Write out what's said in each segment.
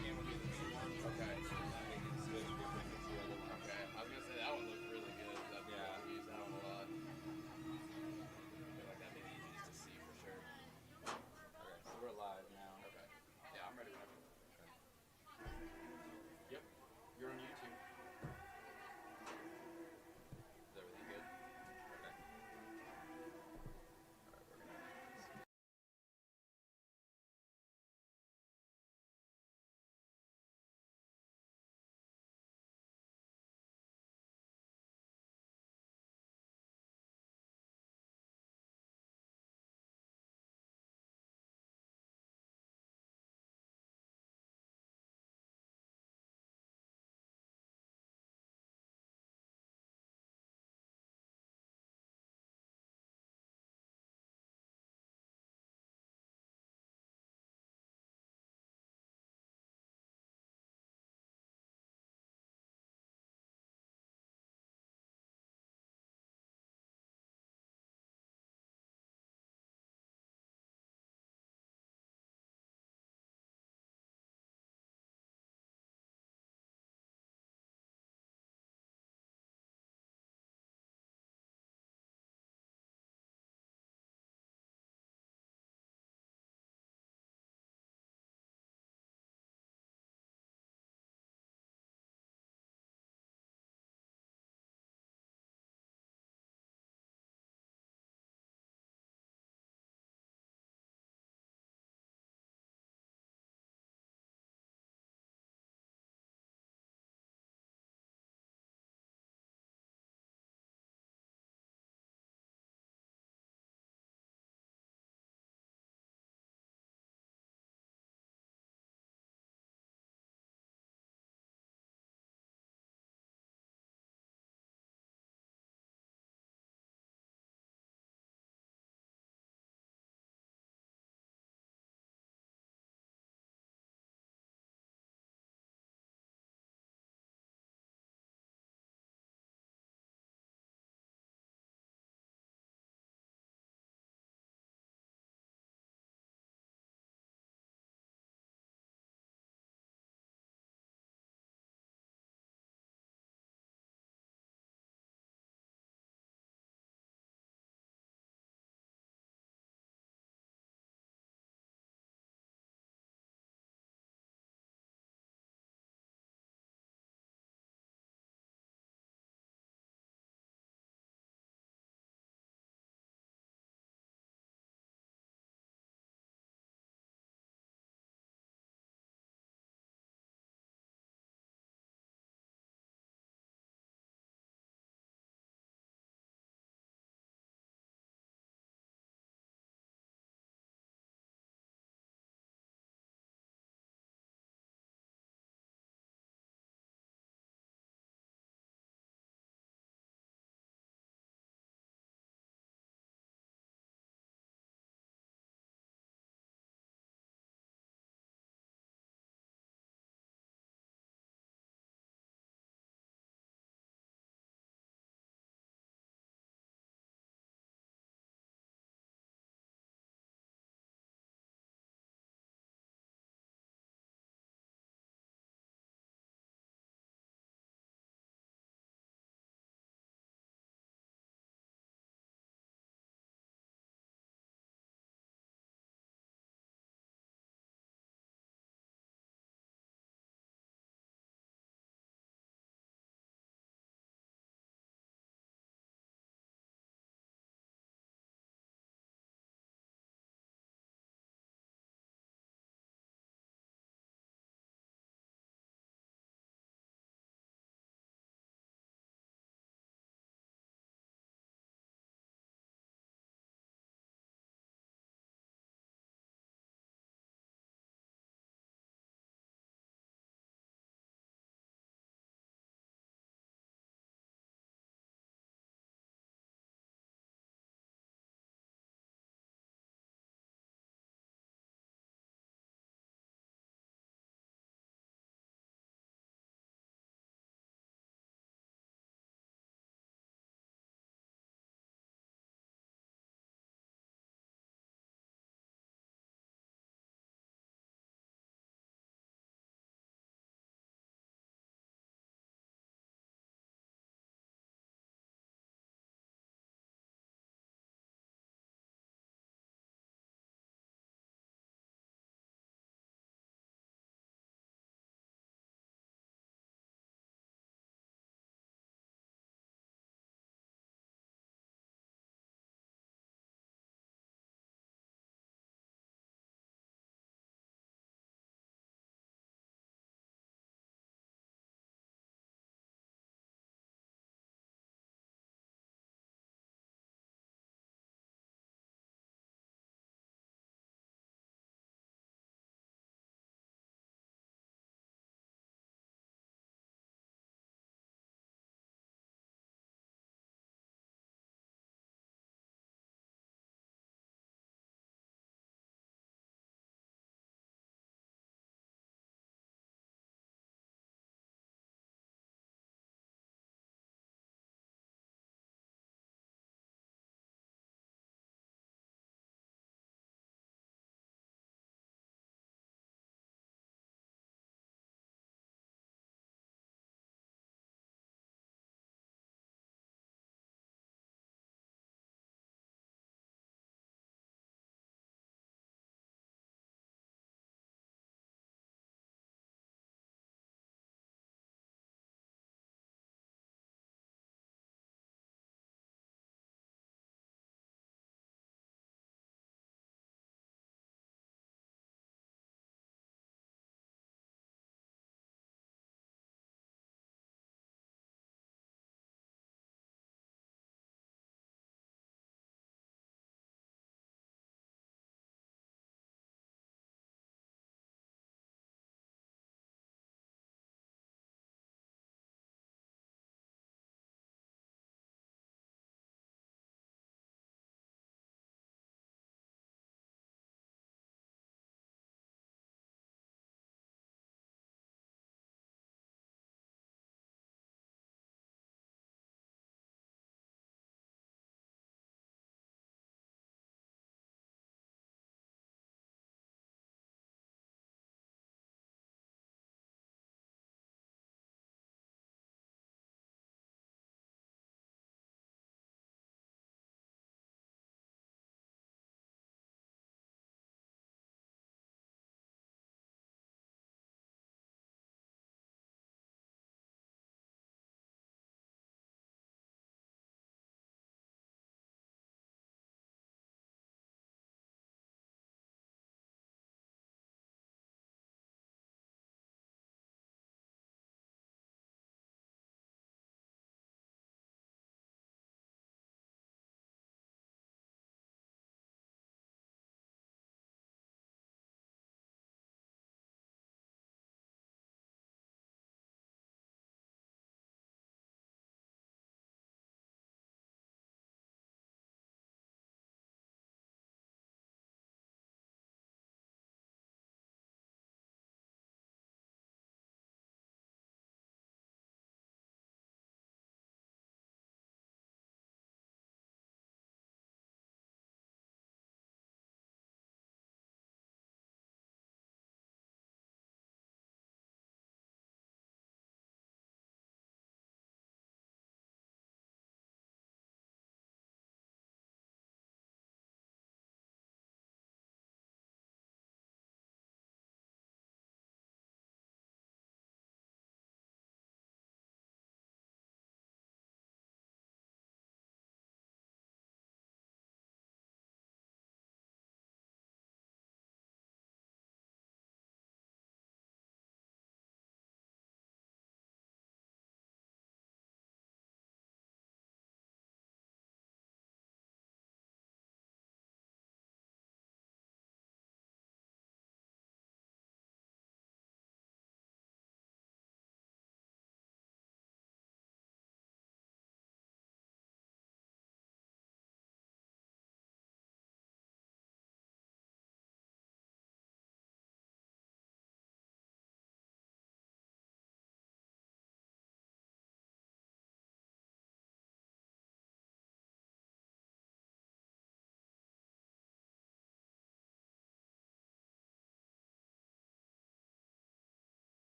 cam would be the main one. Okay. And then we can switch between the two other ones. Okay. I was gonna say that one looks really good. I've Yeah. used that one a lot. I feel like that'd be the easiest to see for sure. Okay, so we're live now. Okay. Yeah, I'm ready whenever. Yep. You're on YouTube. Is everything good?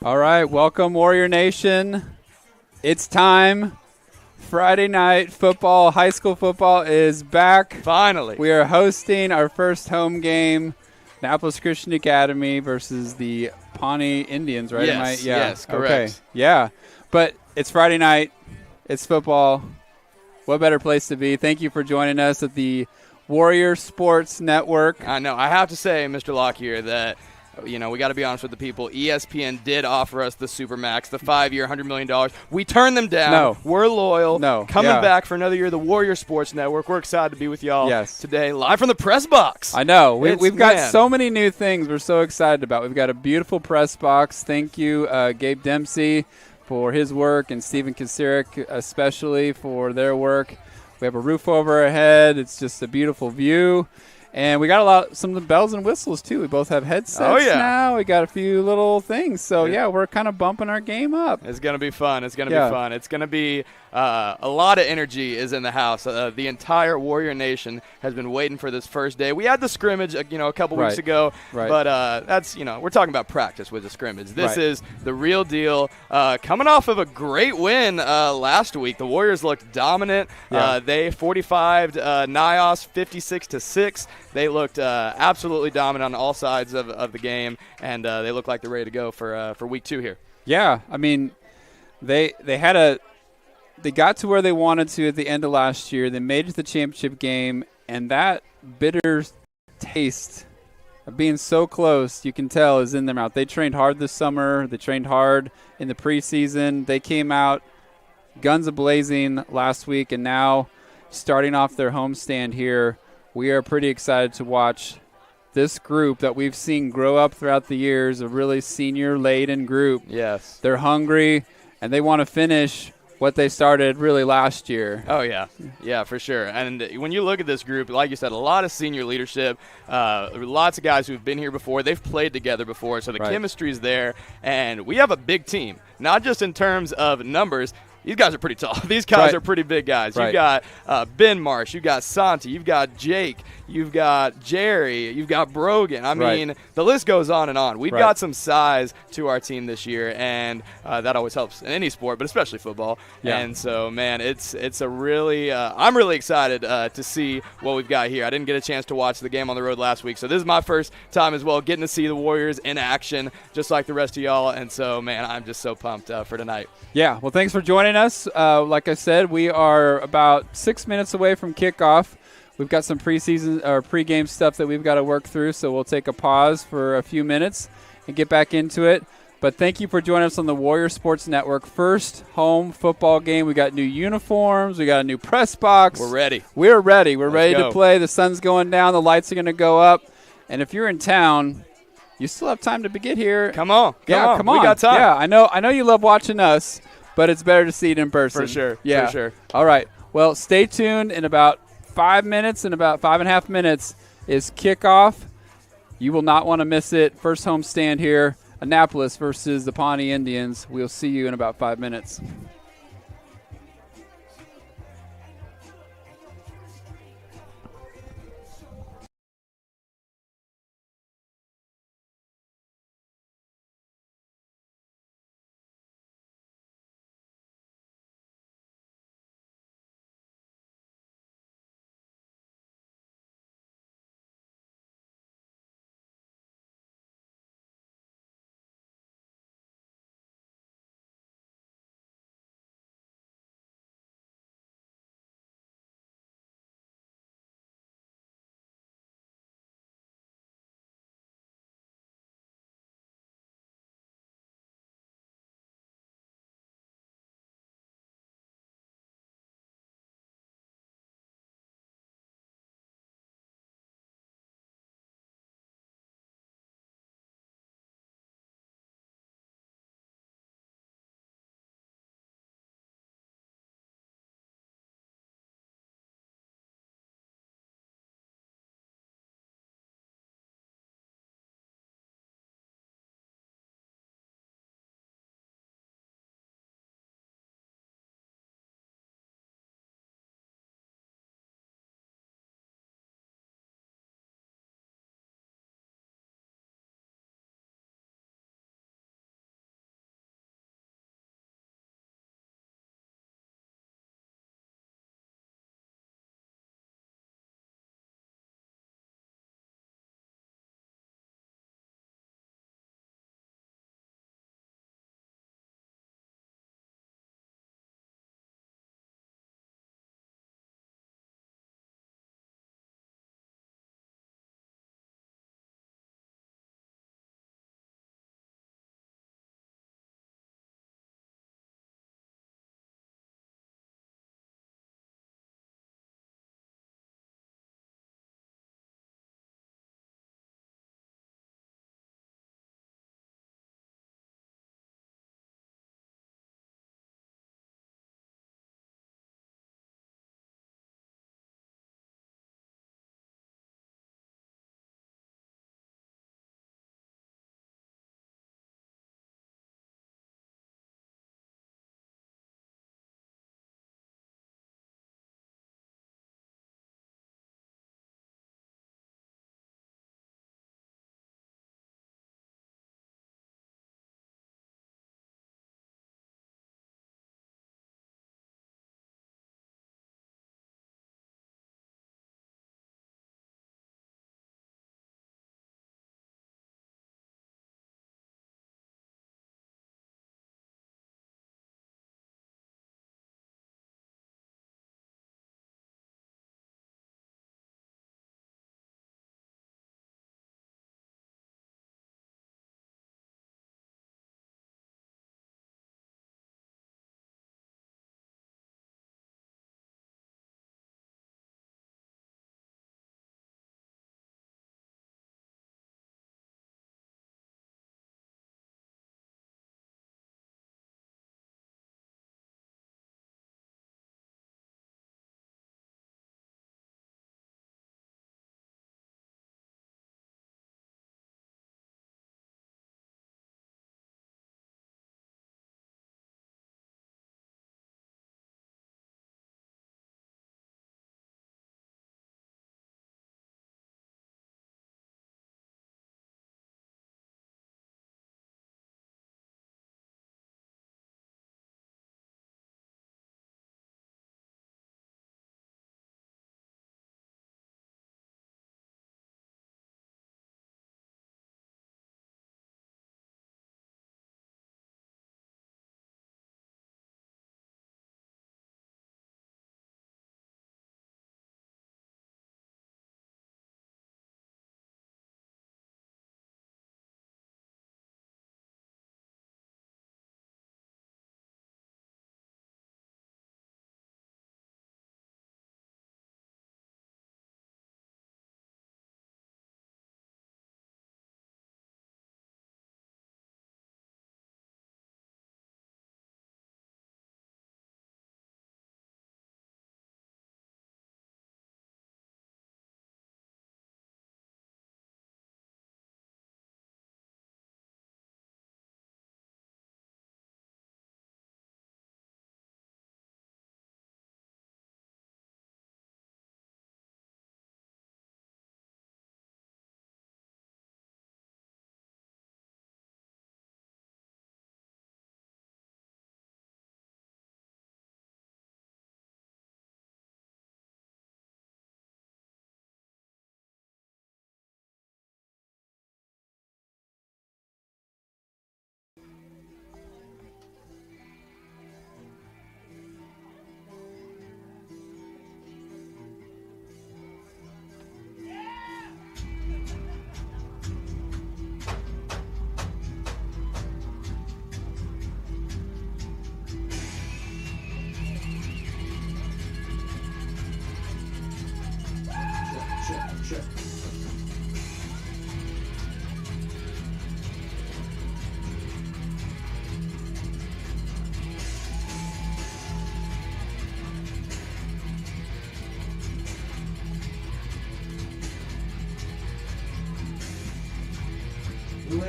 All right, welcome Warrior Nation. It's time. Friday night football, high school football is back. Finally. We are hosting our first home game, Annapolis Christian Academy versus the Pawnee Indians, right? Yes, correct. Okay. Yeah, but it's Friday night. It's football. What better place to be? Thank you for joining us at the Warrior Sports Network. I know. I have to say, Mr. Lockyer, that we got to be honest with the people. ESPN did offer us the Supermax, the 5-year, $100 million. We turned them down. No. We're loyal. No. Coming back for another year, the Warrior Sports Network. We're excited to be with y'all today, live from the press box. I know. We've got so many new things we're so excited about. We've got a beautiful press box. Thank you, Gabe Dempsey, for his work, and Stephen Kasirik especially for their work. We have a roof over our head. It's just a beautiful view. And we got some of the bells and whistles, too. We both have headsets now. We got a few little things. So, we're kind of bumping our game up. It's going to be fun. It's going to be fun. It's going to be a lot of energy is in the house. The entire Warrior Nation has been waiting for this first day. We had the scrimmage, a couple weeks ago. Right. But that's, we're talking about practice with the scrimmage. This is the real deal. Coming off of a great win last week, the Warriors looked dominant. They 45'd Nios 56-6. They looked absolutely dominant on all sides of the game, and they look like they're ready to go for week 2 here. Yeah, I mean, they got to where they wanted to at the end of last year. They made it to the championship game, and that bitter taste of being so close, you can tell, is in their mouth. They trained hard this summer. They trained hard in the preseason. They came out guns a-blazing last week, and now starting off their homestand here, we are pretty excited to watch this group that we've seen grow up throughout the years, a really senior-laden group. Yes. They're hungry, and they want to finish what they started really last year. Oh, yeah. Yeah, for sure. And when you look at this group, like you said, a lot of senior leadership, lots of guys who've been here before. They've played together before, so the chemistry's there. And we have a big team, not just in terms of numbers. These guys are pretty tall. These guys are pretty big guys. You've got Ben Marsh. You've got Santi. You've got Jake. You've got Jerry. You've got Brogan. I mean, the list goes on and on. We've got some size to our team this year, and that always helps in any sport, but especially football. Yeah. And so, man, it's a really I'm really excited to see what we've got here. I didn't get a chance to watch the game on the road last week, so this is my first time as well getting to see the Warriors in action, just like the rest of y'all. And so, man, I'm just so pumped for tonight. Yeah, well, thanks for joining us. Like I said, we are about 6 minutes away from kickoff. We've got some preseason or pregame stuff that we've got to work through, so we'll take a pause for a few minutes and get back into it. But thank you for joining us on the Warrior Sports Network. First home football game. We got new uniforms. We got a new press box. We're ready. We're ready. We're ready to play. The sun's going down. The lights are going to go up. And if you're in town, you still have time to get here. Come on. Come on. We got time. Yeah, I know you love watching us, but it's better to see it in person. For sure. Yeah. For sure. All right. Well, stay tuned. In about 5 minutes, in about 5.5 minutes, is kickoff. You will not want to miss it. First home stand here, Annapolis versus the Pawnee Indians. We'll see you in about 5 minutes.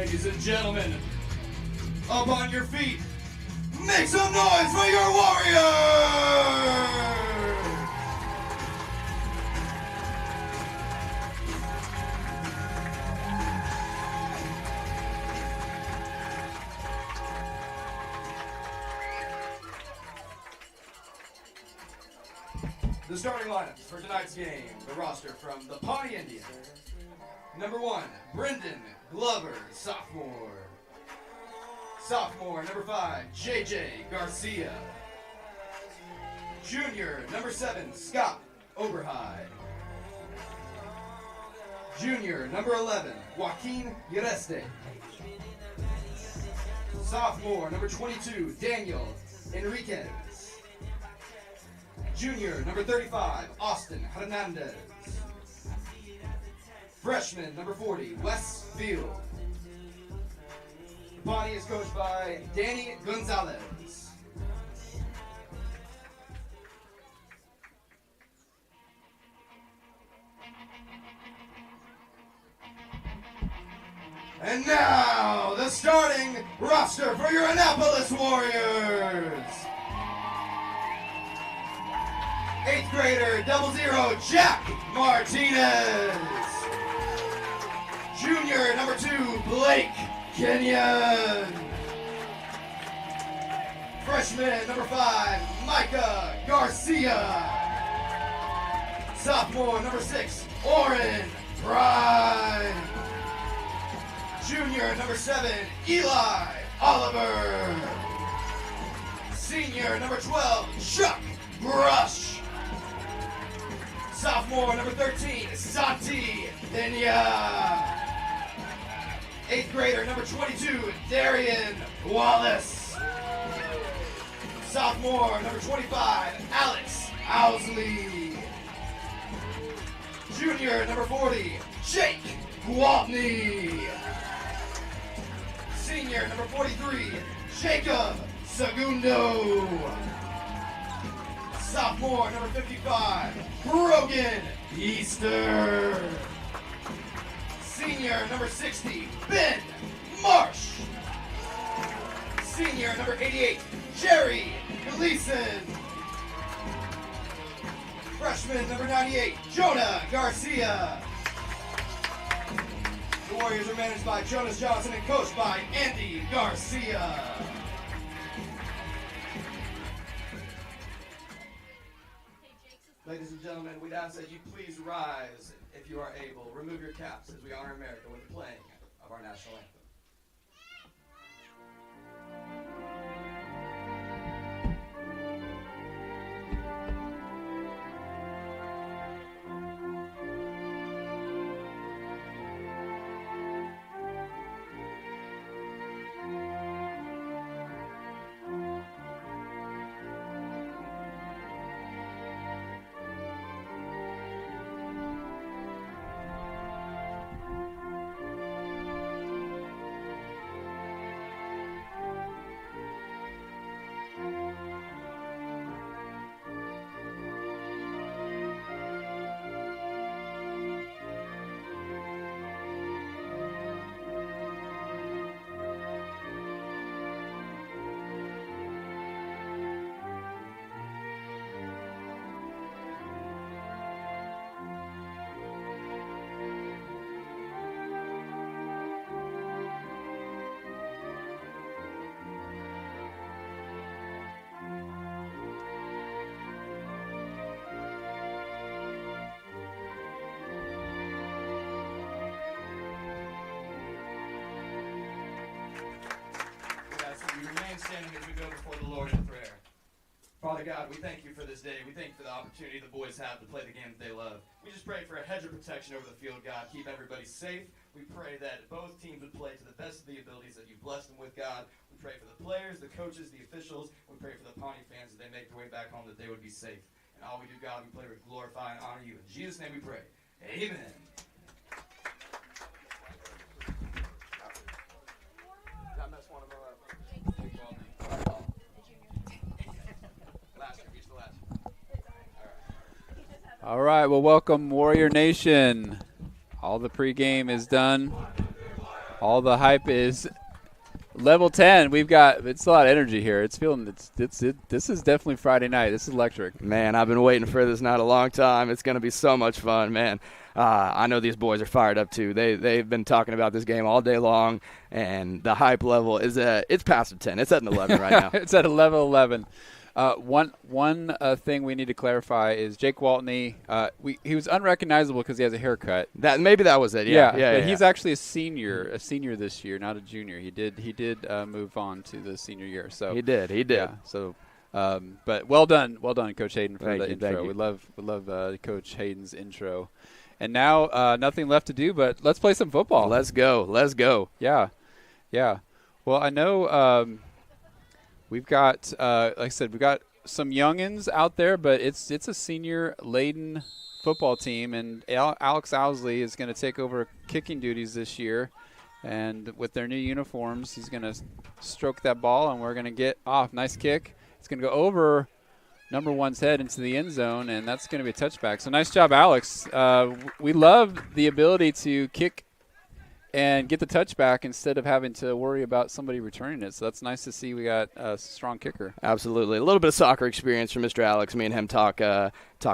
Ladies and gentlemen, up on your feet, make some noise for your Warriors! The starting lineups for tonight's game, the roster from the Pawnee Indians. Number 1, Brendan Glover, sophomore. Sophomore, number 5, JJ Garcia. Junior, number 7, Scott Oberhide. Junior, number 11, Joaquin Ureste. Sophomore, number 22, Daniel Enriquez. Junior, number 35, Austin Hernandez. Freshman, number 40, Wes Field. Pawnee is coached by Danny Gonzalez. And now, the starting roster for your Annapolis Warriors. 8th grader, 00, Jack Martinez. Junior, number 2, Blake Kenyon. Freshman, number 5, Micah Garcia. Sophomore, number 6, Oren Prime. Junior, number 7, Eli Oliver. Senior, number 12, Chuck Brush. Sophomore, number 13, Santi Pena. 8th grader, number 22, Darian Wallace. Sophomore, number 25, Alex Owsley. Junior, number 40, Jake Gwaltney. Senior, number 43, Jacob Segundo. Sophomore, number 55, Brogan Easter. Senior, number 60, Ben Marsh. Senior, number 88, Jerry Gleason. Freshman, number 98, Jonah Garcia. The Warriors are managed by Jonas Johnson and coached by Andy Garcia. Ladies and gentlemen, we'd ask that you please rise if you are able. Remove your caps as we honor America with the playing of our national anthem. Standing as we go before the Lord in prayer. Father God, we thank you for this day. We thank you for the opportunity the boys have to play the game that they love. We just pray for a hedge of protection over the field, God. Keep everybody safe. We pray that both teams would play to the best of the abilities that you've blessed them with, God. We pray for the players, the coaches, the officials. We pray for the Pawnee fans as they make their way back home that they would be safe. And all we do, God, we pray to glorify and honor you. In Jesus' name we pray. Amen. Did I mess one of them up? All right, well, welcome Warrior Nation. All the pregame is done. All the hype is level 10. It's a lot of energy here. This is definitely Friday night. This is electric. Man, I've been waiting for this night a long time. It's going to be so much fun, man. I know these boys are fired up too. They've been talking about this game all day long, and the hype level it's past a 10. It's at an 11 right now. It's at a level 11. One thing we need to clarify is Jake Waltney. He was unrecognizable because he has a haircut. Maybe that was it. Yeah. He's actually a senior this year, not a junior. He did move on to the senior year. So he did. Yeah, so, but well done, Coach Hayden, for the intro. Thank you. We love Coach Hayden's intro. And now nothing left to do, but let's play some football. Let's go. Yeah. Well, I know. We've got, like I said, we've got some youngins out there, but it's a senior-laden football team, and Alex Owsley is going to take over kicking duties this year. And with their new uniforms, he's going to stroke that ball, and we're going to get off. Nice kick. It's going to go over number one's head into the end zone, and that's going to be a touchback. So nice job, Alex. We love the ability to kick and get the touchback instead of having to worry about somebody returning it. So that's nice to see we got a strong kicker. Absolutely. A little bit of soccer experience from Mr. Alex. Me and him talk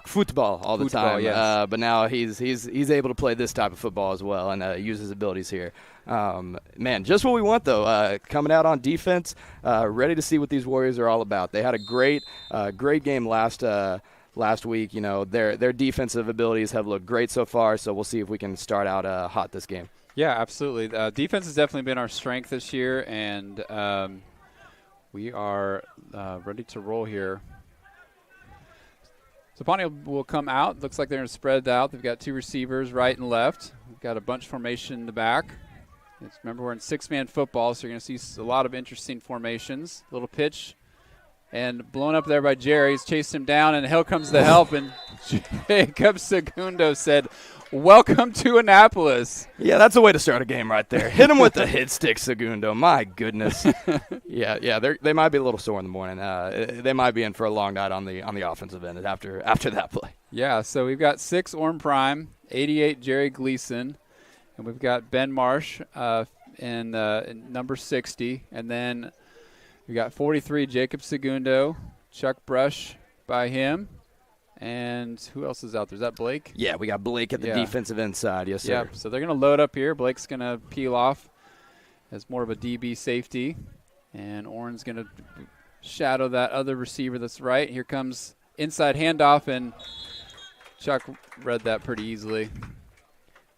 football all the time. Yes. But now he's able to play this type of football as well and use his abilities here. Man, just what we want, though. Coming out on defense, ready to see what these Warriors are all about. They had a great game last week. You know, their defensive abilities have looked great so far, so we'll see if we can start out hot this game. Yeah, absolutely. Defense has definitely been our strength this year, and we are ready to roll here. So Pawnee will come out. Looks like they're going to spread out. They've got two receivers, right and left. We've got a bunch formation in the back. Remember, we're in six-man football, so you're going to see a lot of interesting formations. Little pitch, and blown up there by Jerry. He's chased him down, and here comes the help, and Jacob Segundo said, "Welcome to Annapolis." Yeah, that's a way to start a game right there. Hit him with the hit stick, Segundo. My goodness. Yeah, they might be a little sore in the morning. They might be in for a long night on the offensive end after that play. Yeah, so we've got 6 Orm Prime, 88 Jerry Gleason, and we've got Ben Marsh in number 60, and then we got 43 Jacob Segundo, Chuck Brush by him. And who else is out there? Is that Blake? Yeah, we got Blake at the defensive end side. Yes, sir. Yep. So they're going to load up here. Blake's going to peel off as more of a DB safety. And Orrin's going to shadow that other receiver that's right. Here comes inside handoff, and Chuck read that pretty easily.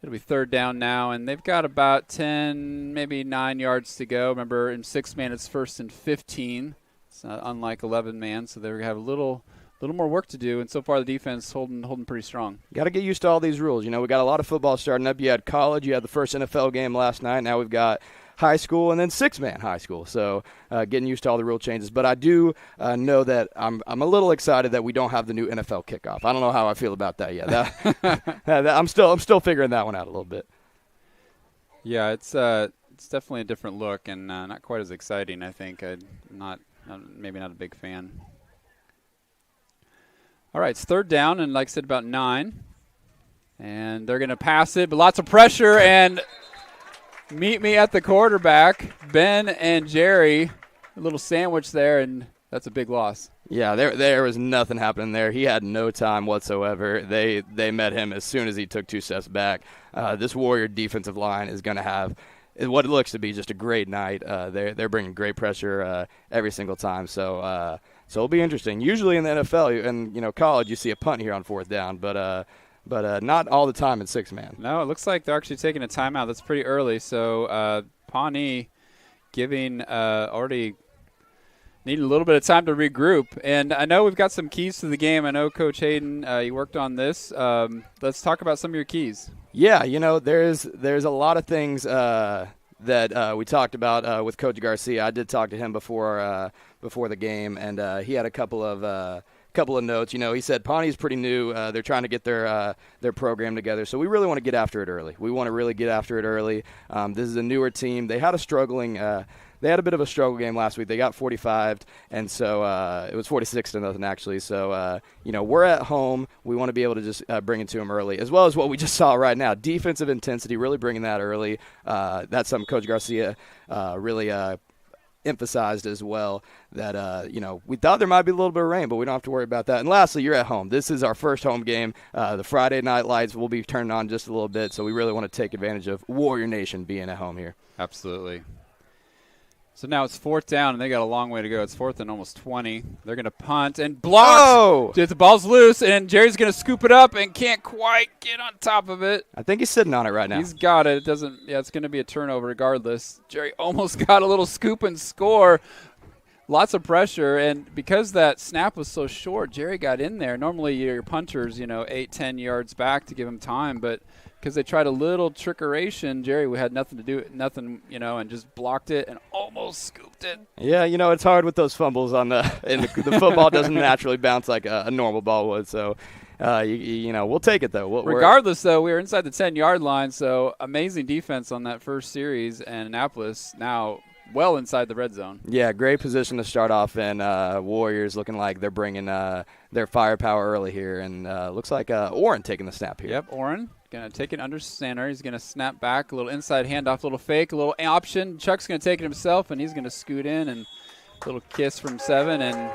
It'll be third down now, and they've got about 10, maybe 9 yards to go. Remember, in 6-man, it's first and 15. It's not unlike 11-man, so they're going to have a little more work to do, and so far the defense holding pretty strong. Got to get used to all these rules. You know, we got a lot of football starting up. You had college, you had the first NFL game last night. Now we've got high school and then 6-man high school. So getting used to all the rule changes. But I do know that I'm a little excited that we don't have the new NFL kickoff. I don't know how I feel about that yet. I'm still figuring that one out a little bit. Yeah, it's definitely a different look and not quite as exciting. I think maybe not a big fan. All right, it's third down, and like I said, about 9. And they're going to pass it, but lots of pressure, and meet me at the quarterback. Ben and Jerry, a little sandwich there, and that's a big loss. Yeah, there was nothing happening there. He had no time whatsoever. They met him as soon as he took 2 steps back. This Warrior defensive line is going to have what it looks to be just a great night. They're bringing great pressure every single time, so it'll be interesting. Usually in the NFL and college, you see a punt here on 4th down, but not all the time in 6-man. No, it looks like they're actually taking a timeout. That's pretty early. So Pawnee giving already needing a little bit of time to regroup. And I know we've got some keys to the game. I know Coach Hayden, you worked on this. Let's talk about some of your keys. Yeah, there's a lot of things that we talked about with Coach Garcia. I did talk to him before the game, and he had a couple of notes. He said Pawnee's pretty new. They're trying to get their program together, so we really want to get after it early. We want to really get after it early. This is a newer team. They had a struggling they had a bit of a struggle game last week. They got 45, and so it was 46-0 actually. So we're at home. We want to be able to just bring it to them early, as well as what we just saw right now. Defensive intensity, really bringing that early. That's something Coach Garcia really emphasized as well, that we thought there might be a little bit of rain, but we don't have to worry about that. And lastly, you're at home. This is our first home game. The Friday night lights will be turned on just a little bit, so we really want to take advantage of Warrior Nation being at home here. Absolutely. So now it's 4th down, and they got a long way to go. It's 4th and almost 20. They're going to punt and block. Oh! The ball's loose, and Jerry's going to scoop it up and can't quite get on top of it. I think he's sitting on it right now. He's got it. It doesn't. Yeah, it's going to be a turnover regardless. Jerry almost got a little scoop and score. Lots of pressure, and because that snap was so short, Jerry got in there. Normally your punters, 8-10 yards back to give him time, but because they tried a little trickeration, Jerry had nothing to do, and just blocked it and almost scooped it. Yeah, it's hard with those fumbles and the football doesn't naturally bounce like a normal ball would. So, we'll take it though. Regardless, though, we were inside the 10-yard line, so amazing defense on that first series, and Annapolis now well inside the red zone. Yeah, great position to start off in. Warriors looking like they're bringing their firepower early here, and looks like Orrin taking the snap here. Yep, Orrin. Going to take it under center. He's going to snap back, a little inside handoff, a little fake, a little option. Chuck's going to take it himself, and he's going to scoot in, and a little kiss from 7, and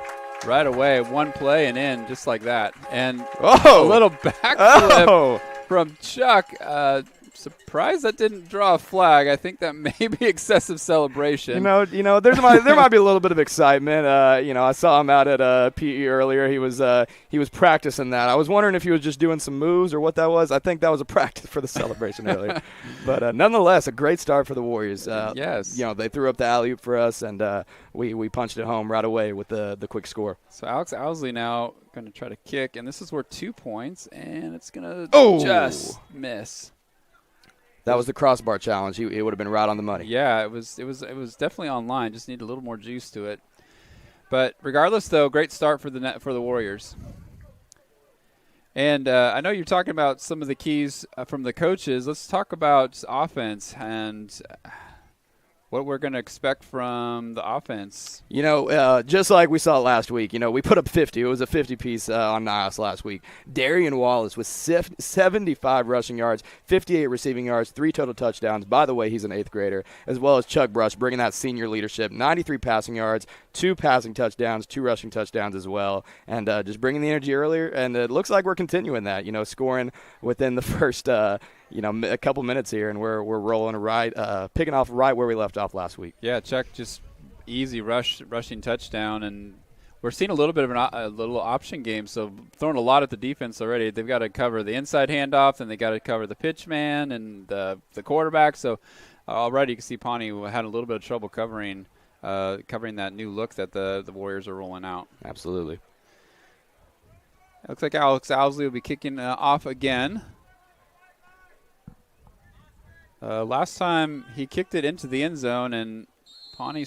right away, one play and in, just like that. And a little backflip from Chuck. Surprised that didn't draw a flag. I think that may be excessive celebration. There might be a little bit of excitement. I saw him out at PE earlier. He was practicing that. I was wondering if he was just doing some moves or what that was. I think that was a practice for the celebration earlier. But nonetheless, a great start for the Warriors. Yes. They threw up the alley-oop for us, and we punched it home right away with the quick score. So Alex Owsley now going to try to kick, and this is worth 2 points, and it's going to just miss. That was the crossbar challenge. It would have been right on the money. Yeah, it was definitely online. Just need a little more juice to it. But regardless, though, great start for the Warriors. And I know you're talking about some of the keys from the coaches. Let's talk about offense and what we're going to expect from the offense. Just like we saw last week, we put up 50. It was a 50-piece on Niles last week. Darian Wallace with 75 rushing yards, 58 receiving yards, 3 total touchdowns. By the way, he's an 8th grader, as well as Chuck Brush bringing that senior leadership, 93 passing yards, 2 passing touchdowns, 2 rushing touchdowns as well, and just bringing the energy earlier. And it looks like we're continuing that, scoring within the first a couple minutes here, and we're rolling right, picking off right where we left off last week. Yeah, Chuck just easy rushing touchdown, and we're seeing a little bit of a little option game, so throwing a lot at the defense already. They've got to cover the inside handoff, and they got to cover the pitch man and the quarterback. So already you can see Pawnee had a little bit of trouble covering that new look that the Warriors are rolling out. Absolutely. It looks like Alex Owsley will be kicking off again. Last time he kicked it into the end zone, and Pawnee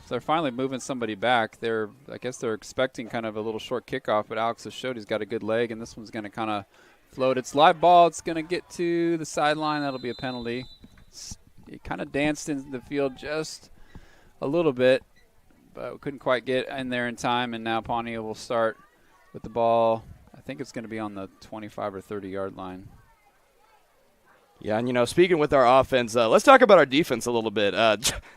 they're finally moving somebody back. I guess they're expecting kind of a little short kickoff, but Alex has showed he's got a good leg, and this one's going to kind of float. It's live ball. It's going to get to the sideline. That'll be a penalty. It kind of danced into the field just a little bit, but we couldn't quite get in there in time, and now Pawnee will start with the ball. I think it's going to be on the 25 or 30-yard line. Yeah, and, speaking with our offense, let's talk about our defense a little bit.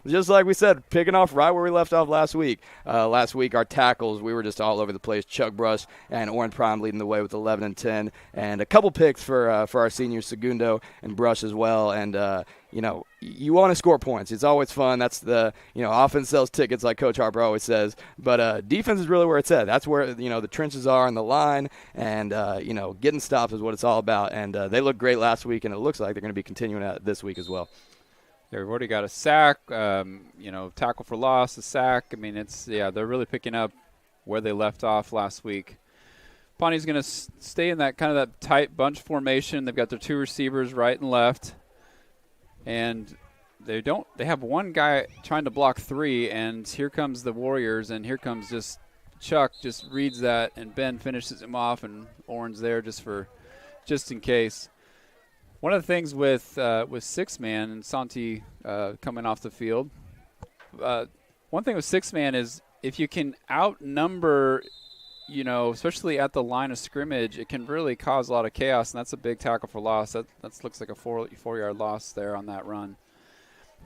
Just like we said, picking off right where we left off last week. Last week, our tackles, we were just all over the place. Chuck Brush and Orrin Prime leading the way with 11 and 10, and a couple picks for our seniors, Segundo and Brush as well. And, you want to score points. It's always fun. That's the, offense sells tickets like Coach Harper always says. But defense is really where it's at. That's where, the trenches are on the line. And, getting stops is what it's all about. And they looked great last week, and it looks like they're going to be continuing that this week as well. Yeah, we've already got a sack, tackle for loss, a sack. I mean, they're really picking up where they left off last week. Pawnee's going to stay in that kind of that tight bunch formation. They've got their 2 receivers right and left. And they have one guy trying to block 3, and here comes the Warriors, and here comes Chuck just reads that, and Ben finishes him off, and Orrin's there just in case. One of the things with 6-man and Santi coming off the field, one thing with six-man is if you can outnumber, especially at the line of scrimmage, it can really cause a lot of chaos, and that's a big tackle for loss. That looks like a 4-yard loss there on that run.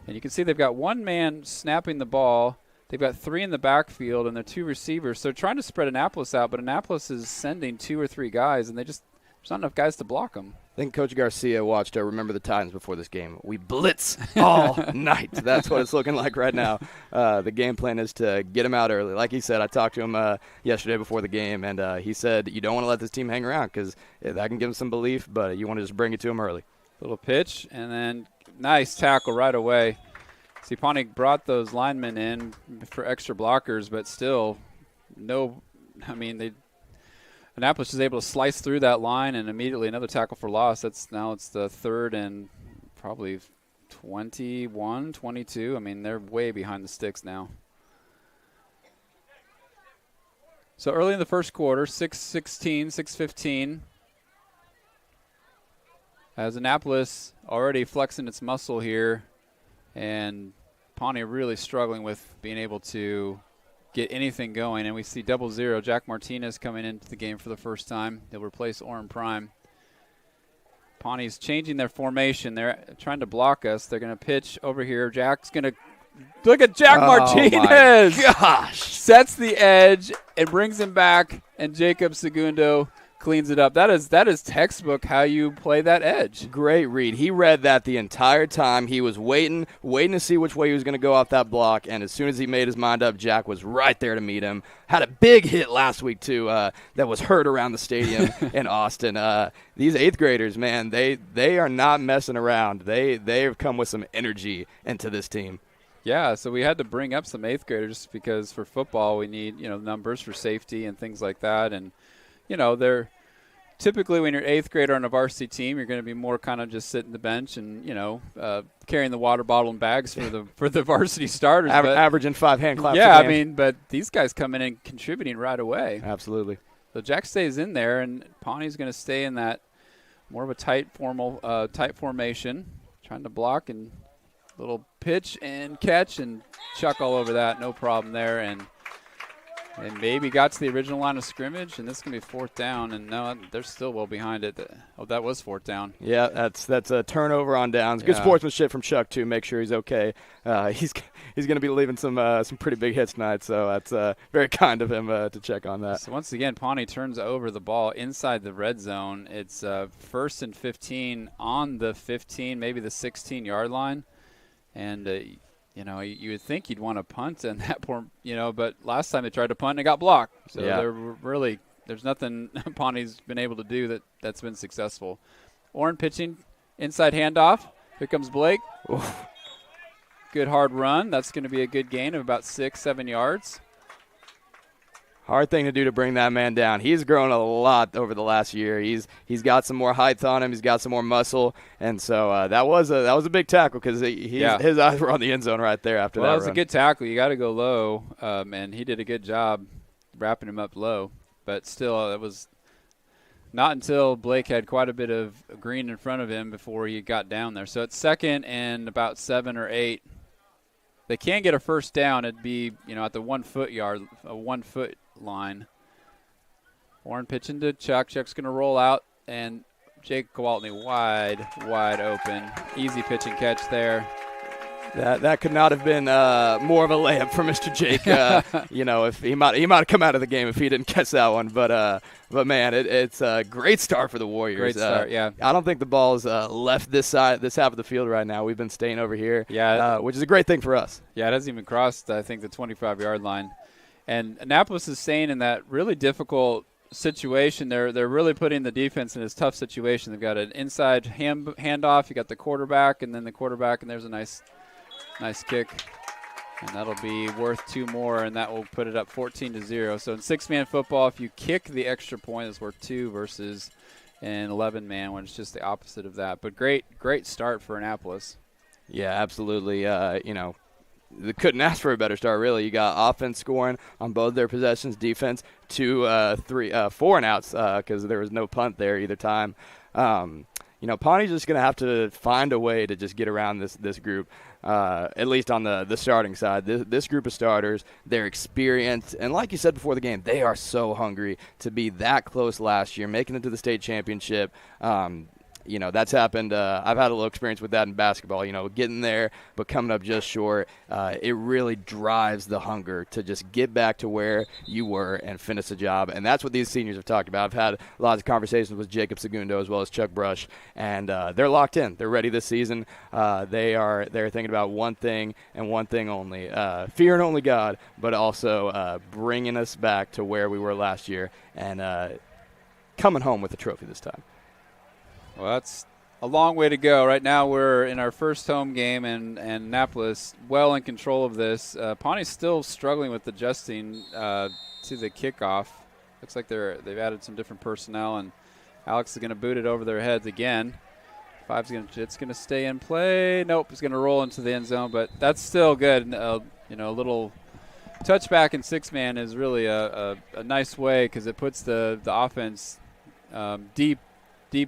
And you can see they've got one man snapping the ball. They've got 3 in the backfield, and they're 2 receivers. So they're trying to spread Annapolis out, but Annapolis is sending 2 or 3 guys, and there's not enough guys to block them. I think Coach Garcia watched Remember the Titans before this game. We blitz all night. That's what it's looking like right now. The game plan is to get him out early. Like he said, I talked to him yesterday before the game, and he said you don't want to let this team hang around because that can give him some belief, but you want to just bring it to him early. Little pitch, and then nice tackle right away. See, Pawnee brought those linemen in for extra blockers, but still Annapolis is able to slice through that line and immediately another tackle for loss. It's the 3rd and probably 21, 22. I mean, they're way behind the sticks now. So early in the first quarter, 6:16, 6:15. As Annapolis already flexing its muscle here, and Pawnee really struggling with being able to get anything going. And we see 0-0. Jack Martinez coming into the game for the first time. He'll replace Orrin Prime. Pawnee's changing their formation. They're trying to block us. They're going to pitch over here. Jack's going to look at Jack Martinez. My gosh. Sets the edge and brings him back, and Jacob Segundo cleans it up. That is textbook how you play that edge. Great read. He read that the entire time. He was waiting to see which way he was going to go off that block, and as soon as he made his mind up, Jack was right there to meet him. Had a big hit last week, too, that was heard around the stadium in Austin. These 8th graders, man, they are not messing around. They've come with some energy into this team. Yeah, so we had to bring up some 8th graders because for football we need, numbers for safety and things like that, and they're typically when you're 8th grader on a varsity team, you're going to be more kind of just sitting the bench and carrying the water bottle and bags for the varsity starters. Averaging 5 hand claps. Yeah, I mean, but these guys come in and contributing right away. Absolutely. So Jack stays in there, and Pawnee's going to stay in that more of a tight formation, trying to block and little pitch and catch and chuck all over that, no problem there, and. They maybe got to the original line of scrimmage, and this is going to be 4th down, and no, they're still well behind it. Oh, that was 4th down. Yeah, that's a turnover on downs. Good sportsmanship from Chuck, too. Make sure he's okay. He's going to be leaving some pretty big hits tonight, so that's very kind of him to check on that. So once again, Pawnee turns over the ball inside the red zone. It's 1st and 15 on the 15, maybe the 16-yard line, and you would think you'd want to punt in that point, but last time they tried to punt and it got blocked. So there's nothing Pawnee's been able to do that's been successful. Orrin pitching, inside handoff. Here comes Blake. Oof. Good hard run. That's going to be a good gain of about 6-7 yards. Hard thing to do to bring that man down. He's grown a lot over the last year. He's got some more height on him. He's got some more muscle, and so that was a big tackle because his eyes were on the end zone right there after that. Well, that was a good tackle. You got to go low, and he did a good job wrapping him up low. But still, it was not until Blake had quite a bit of green in front of him before he got down there. So it's 2nd and about 7 or 8. They can get a first down. It'd be at the 1 foot line. Orrin pitching to Chuck. Chuck's going to roll out, and Jake Gwaltney wide open. Easy pitch and catch there. That could not have been more of a layup for Mr. Jake. If he might have come out of the game if he didn't catch that one. But man, it's a great start for the Warriors. Great start, yeah. I don't think the ball's left this half of the field right now. We've been staying over here, which is a great thing for us. Yeah, it hasn't even crossed, I think, the 25-yard line. And Annapolis is staying in that really difficult situation. They're really putting the defense in this tough situation. They've got an inside handoff. You got the quarterback, and then the quarterback, and there's a nice kick. And that'll be worth 2 more, and that will put it up 14-0. So in 6-man football, if you kick the extra point, it's worth 2 versus an 11-man when it's just the opposite of that. But great start for Annapolis. Yeah, absolutely. They couldn't ask for a better start, really. You got offense scoring on both their possessions, defense 2, 3, 4 and outs because there was no punt there either time. Pawnee's just going to have to find a way to just get around this group, at least on the starting side. This group of starters, they're experienced, and like you said before the game, they are so hungry to be that close last year, making it to the state championship. That's happened. I've had a little experience with that in basketball, getting there but coming up just short. It really drives the hunger to just get back to where you were and finish the job. And that's what these seniors have talked about. I've had lots of conversations with Jacob Segundo as well as Chuck Brush, and they're locked in. They're ready this season. They're thinking about one thing and one thing only, fearing only God, but also bringing us back to where we were last year and coming home with a trophy this time. Well, that's a long way to go. Right now we're in our first home game, and Annapolis well in control of this. Pawnee's still struggling with adjusting to the kickoff. Looks like they've added some different personnel, and Alex is going to boot it over their heads again. It's going to stay in play. Nope, it's going to roll into the end zone, but that's still good. A little touchback in six-man is really a nice way because it puts the offense deep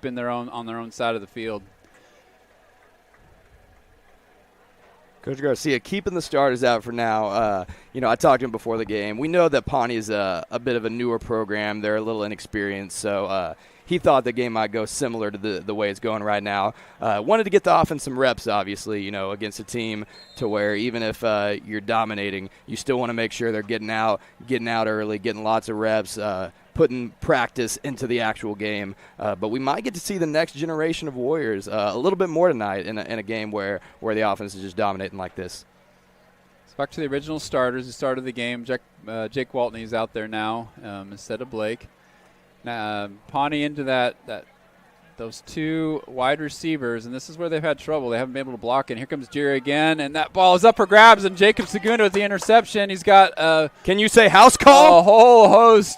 on their own side of the field. Coach Garcia keeping the starters out for now. I talked to him before the game. We know that Pawnee is a bit of a newer program. They're a little inexperienced, so he thought the game might go similar to the way it's going right now. Wanted to get the offense some reps, obviously, against a team to where even if you're dominating, you still want to make sure they're getting out early, getting lots of reps, putting practice into the actual game. But we might get to see the next generation of Warriors a little bit more tonight in a game where the offense is just dominating like this. Let's back to the original starters who started the game. Jake Waltney is out there now instead of Blake. Pawnee into those two wide receivers, and this is where they've had trouble. They haven't been able to block it. Here comes Jerry again, and that ball is up for grabs, and Jacob Segundo with the interception. He's got can you say house call? A whole host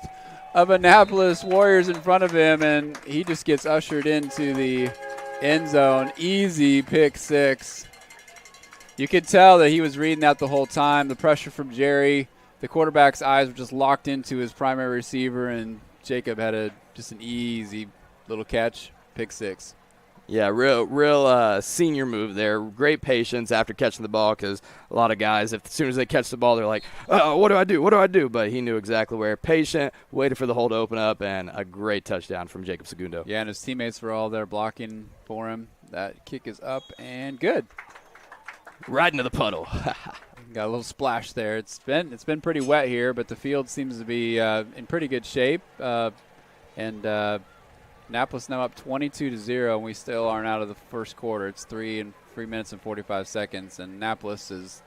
of Annapolis Warriors in front of him, and he just gets ushered into the end zone. Easy pick six. You could tell that he was reading that the whole time. The pressure from Jerry, the quarterback's eyes were just locked into his primary receiver, and Jacob had just an easy little catch, pick six. Yeah, real senior move there. Great patience after catching the ball because a lot of guys, as soon as they catch the ball, they're like, oh, what do I do? What do I do? But he knew exactly where. Patient, waited for the hole to open up, and a great touchdown from Jacob Segundo. Yeah, and his teammates were all there blocking for him. That kick is up and good. Right into the puddle. Got a little splash there. It's been pretty wet here, but the field seems to be in pretty good shape. And Annapolis now up 22-0, and we still aren't out of the first quarter. It's 3 minutes and 45 seconds, and Annapolis is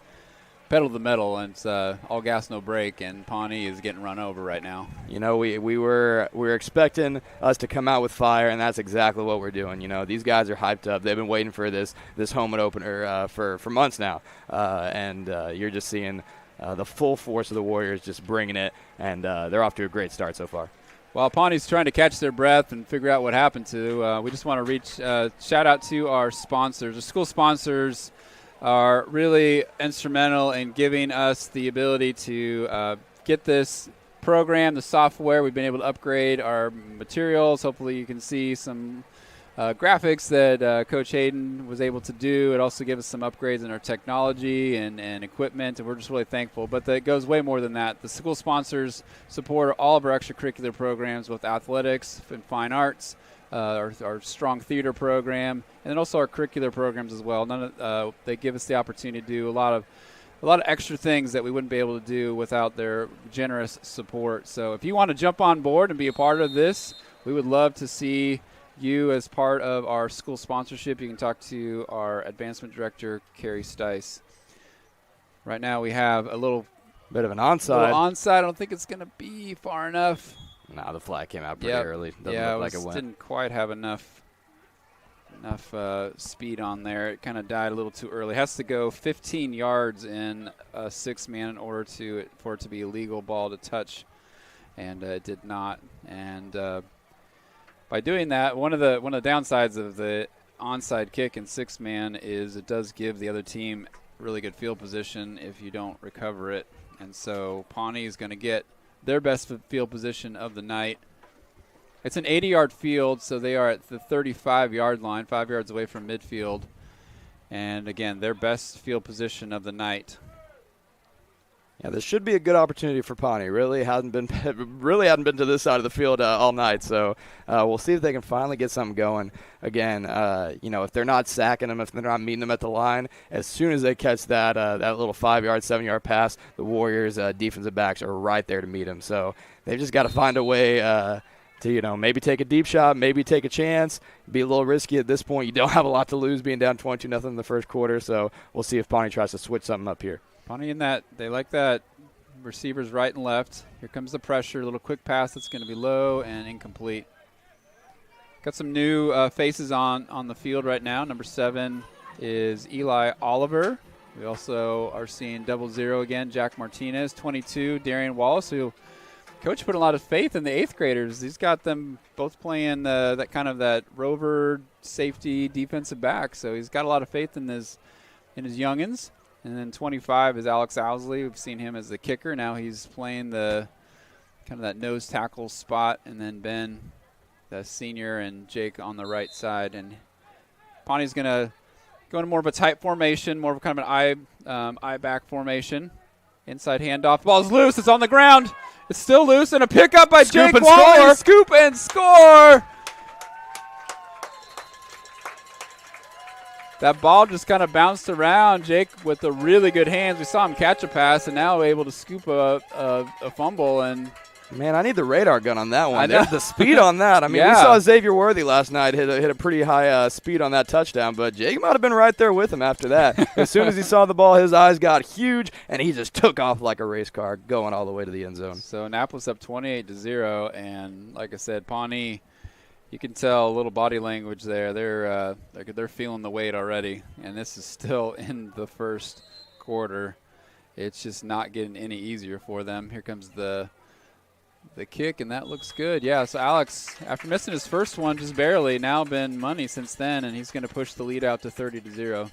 pedal to the metal, and it's all gas, no brake, and Pawnee is getting run over right now. We were expecting us to come out with fire, and that's exactly what we're doing. These guys are hyped up. They've been waiting for this home and opener for months now, and you're just seeing the full force of the Warriors just bringing it, and they're off to a great start so far. While Pawnee's trying to catch their breath and figure out what happened to, we just want to shout out to our sponsors. The school sponsors are really instrumental in giving us the ability to get this program, the software. We've been able to upgrade our materials. Hopefully you can see some graphics that Coach Hayden was able to do. It also gives us some upgrades in our technology and equipment, and we're just really thankful. But it goes way more than that. The school sponsors support all of our extracurricular programs, both athletics and fine arts, our strong theater program, and then also our curricular programs as well. They give us the opportunity to do a lot of extra things that we wouldn't be able to do without their generous support. So if you want to jump on board and be a part of this, we would love to see you as part of our school sponsorship. You can talk to our advancement director, Carrie Stice. Right now we have a little bit of an onside. I don't think it's going to be far enough. Nah, the flag came out pretty early. Doesn't look like it went. Didn't quite have enough speed on there. It kind of died a little too early. It has to go 15 yards in a six-man in order for it to be a legal ball to touch, and it did not. And by doing that, one of the downsides of the onside kick in six-man is it does give the other team really good field position if you don't recover it. And so Pawnee is going to get their best field position of the night. It's an 80-yard field, so they are at the 35-yard line, 5 yards away from midfield. And, again, their best field position of the night. Yeah, this should be a good opportunity for Pawnee. Really hadn't been to this side of the field all night. So we'll see if they can finally get something going. Again, if they're not sacking them, if they're not meeting them at the line, as soon as they catch that little 5-yard, 7-yard pass, the Warriors' defensive backs are right there to meet them. So they've just got to find a way to maybe take a deep shot, maybe take a chance, be a little risky at this point. You don't have a lot to lose being down 22-0 in the first quarter. So we'll see if Pawnee tries to switch something up here. Pawnee in that, they like that. Receivers right and left. Here comes the pressure. A little quick pass that's going to be low and incomplete. Got some new faces on the field right now. Number 7 is Eli Oliver. We also are seeing 00 again, Jack Martinez. 22, Darian Wallace, who coach put a lot of faith in the 8th graders. He's got them both playing that rover safety defensive back. So he's got a lot of faith in his youngins. And then 25 is Alex Owsley. We've seen him as the kicker. Now he's playing the kind of that nose tackle spot. And then Ben, the senior, and Jake on the right side. And Pawnee's going to go into more of a tight formation, more of kind of an eye back formation. Inside handoff. Ball's loose. It's on the ground. It's still loose. And a pickup by Jake Waller. Scoop and score. That ball just kind of bounced around. Jake with the really good hands. We saw him catch a pass and now able to scoop a fumble. And man, I need the radar gun on that one. There's the speed on that. I mean, we saw Xavier Worthy last night hit a pretty high speed on that touchdown, but Jake might have been right there with him after that. As soon as he saw the ball, his eyes got huge, and he just took off like a race car going all the way to the end zone. So Annapolis up 28-0, and like I said, Pawnee, you can tell a little body language there. They're feeling the weight already, and this is still in the first quarter. It's just not getting any easier for them. Here comes the kick, and that looks good. Yeah, so Alex, after missing his first one just barely, now been money since then, and he's going to push the lead out to 30-0.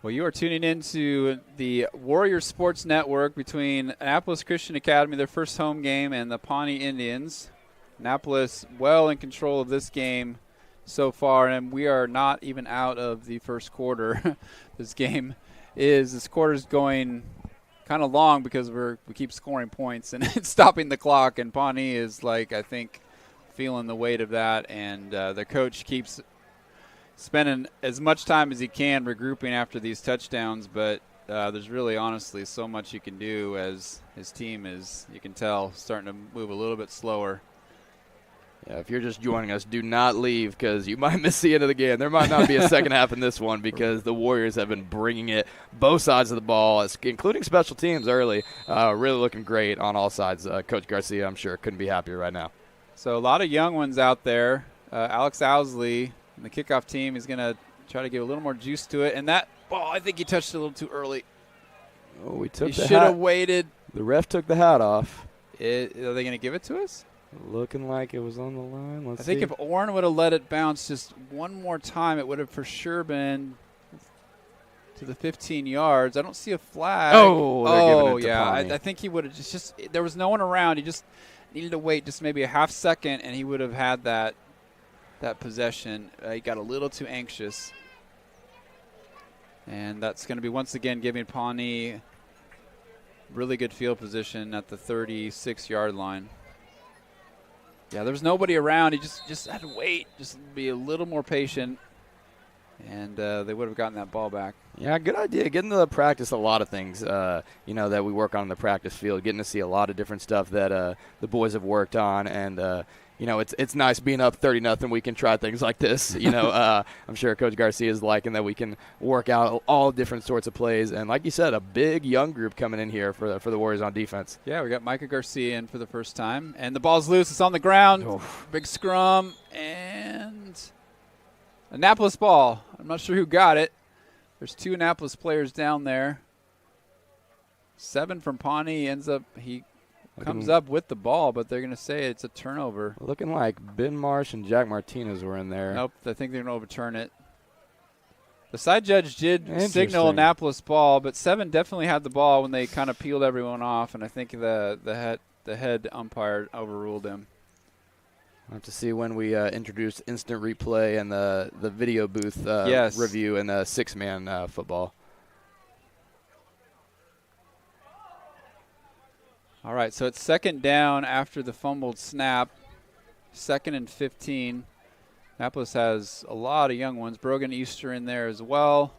Well, you are tuning into the Warrior Sports Network between Annapolis Christian Academy, their first home game, and the Pawnee Indians. Annapolis well in control of this game so far, and we are not even out of the first quarter. This quarter is going kind of long because we keep scoring points and it's stopping the clock, and Pawnee is, I think, feeling the weight of that, and their coach keeps spending as much time as he can regrouping after these touchdowns, but there's really honestly so much you can do as his team is, you can tell, starting to move a little bit slower. Yeah, if you're just joining us, do not leave because you might miss the end of the game. There might not be a second half in this one because the Warriors have been bringing it both sides of the ball, including special teams early. Really looking great on all sides. Coach Garcia, I'm sure, couldn't be happier right now. So a lot of young ones out there. Alex Owsley, and the kickoff team, is going to try to give a little more juice to it. And that ball, I think he touched it a little too early. Oh, we took he the should hat. have waited. The ref took the hat off. Are they going to give it to us? Looking like it was on the line. I think if Orrin would have let it bounce just one more time, it would have for sure been to the 15 yards. I don't see a flag. They're giving it to yeah. Pawnee. I think he would have just there was no one around. He just needed to wait just maybe a half second, and he would have had that possession. He got a little too anxious. And that's going to be once again giving Pawnee really good field position at the 36-yard line. Yeah, there was nobody around. He just had to wait, just be a little more patient, and they would have gotten that ball back. Yeah, good idea. Getting to practice a lot of things, that we work on in the practice field, getting to see a lot of different stuff that the boys have worked on, and it's nice being up 30-0. We can try things like this. I'm sure Coach Garcia is liking that we can work out all different sorts of plays. And like you said, a big young group coming in here for the Warriors on defense. Yeah, we got Micah Garcia in for the first time. And the ball's loose. It's on the ground. Big scrum. And Annapolis ball. I'm not sure who got it. There's 2 Annapolis players down there. 7 from Pawnee ends up comes up with the ball, but they're going to say it's a turnover. Looking like Ben Marsh and Jack Martinez were in there. Nope, I think they're going to overturn it. The side judge did signal Annapolis ball, but 7 definitely had the ball when they kind of peeled everyone off, and I think the head umpire overruled him. We'll have to see when we introduce instant replay and the video booth review and the 6-man football. All right, so it's 2nd down after the fumbled snap, 2nd and 15. Annapolis has a lot of young ones. Brogan Easter in there as well.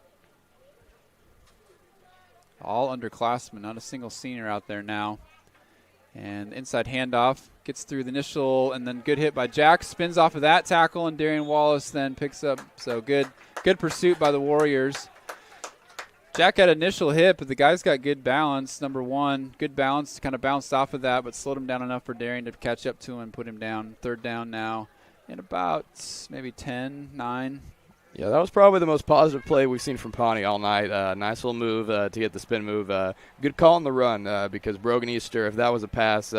All underclassmen, not a single senior out there now. And inside handoff, gets through the initial, and then good hit by Jack. Spins off of that tackle, and Darian Wallace then picks up. So good pursuit by the Warriors. Jack had initial hit, but the guy's got good balance. Number 1, good balance, kind of bounced off of that, but slowed him down enough for Darian to catch up to him and put him down. 3rd down now. In about maybe 10, 9. Yeah, that was probably the most positive play we've seen from Pawnee all night. Nice little move to get the spin move. Good call on the run because Brogan Easter, if that was a pass,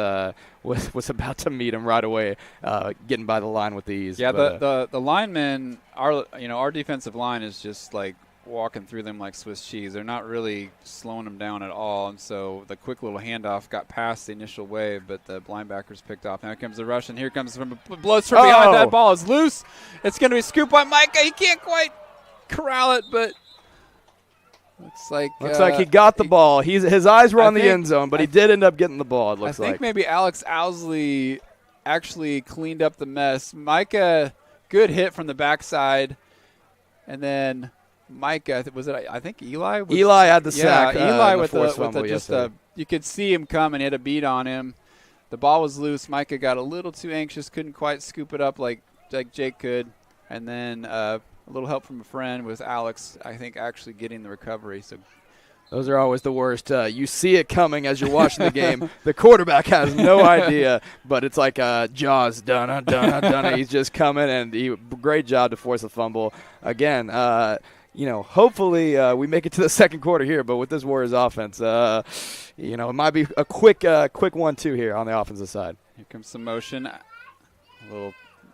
was about to meet him right away, getting by the line with ease. Yeah, the linemen, our defensive line is just like walking through them like Swiss cheese. They're not really slowing them down at all, and so the quick little handoff got past the initial wave, but the linebackers picked off. Now comes the rush, and here comes from blows from behind. That ball is loose. It's going to be scooped by Micah. He can't quite corral it, but looks like he got the ball. His eyes were on the end zone, but he did end up getting the ball. It looks like. I think maybe Alex Owsley actually cleaned up the mess. Micah, good hit from the backside, and then Micah, was it? I think Eli. Eli had the sack. Eli with you could see him come and hit a beat on him. The ball was loose. Micah got a little too anxious, couldn't quite scoop it up like Jake could, and then a little help from a friend with Alex, I think, actually getting the recovery. So those are always the worst. You see it coming as you're watching the game. The quarterback has no idea, but it's like Jaws, dun. He's just coming, and great job to force a fumble. Again, hopefully we make it to the second quarter here, but with this Warriors offense, it might be a quick 1-2 here on the offensive side. Here comes some motion.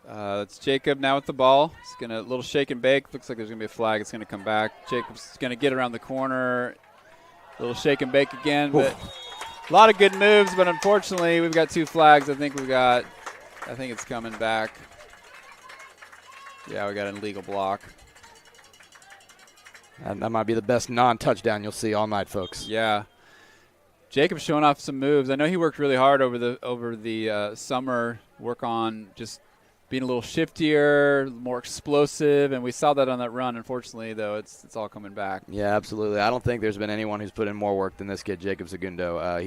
It's Jacob now with the ball. He's going to little shake and bake. Looks like there's going to be a flag. It's going to come back. Jacob's going to get around the corner. Little shake and bake again, but a lot of good moves, but unfortunately we've got 2 flags. I think it's coming back. Yeah, we got an illegal block. And that might be the best non-touchdown you'll see all night, folks. Yeah. Jacob's showing off some moves. I know he worked really hard over the summer, work on just being a little shiftier, more explosive, and we saw that on that run. Unfortunately, though, it's all coming back. Yeah, absolutely. I don't think there's been anyone who's put in more work than this kid, Jacob Segundo.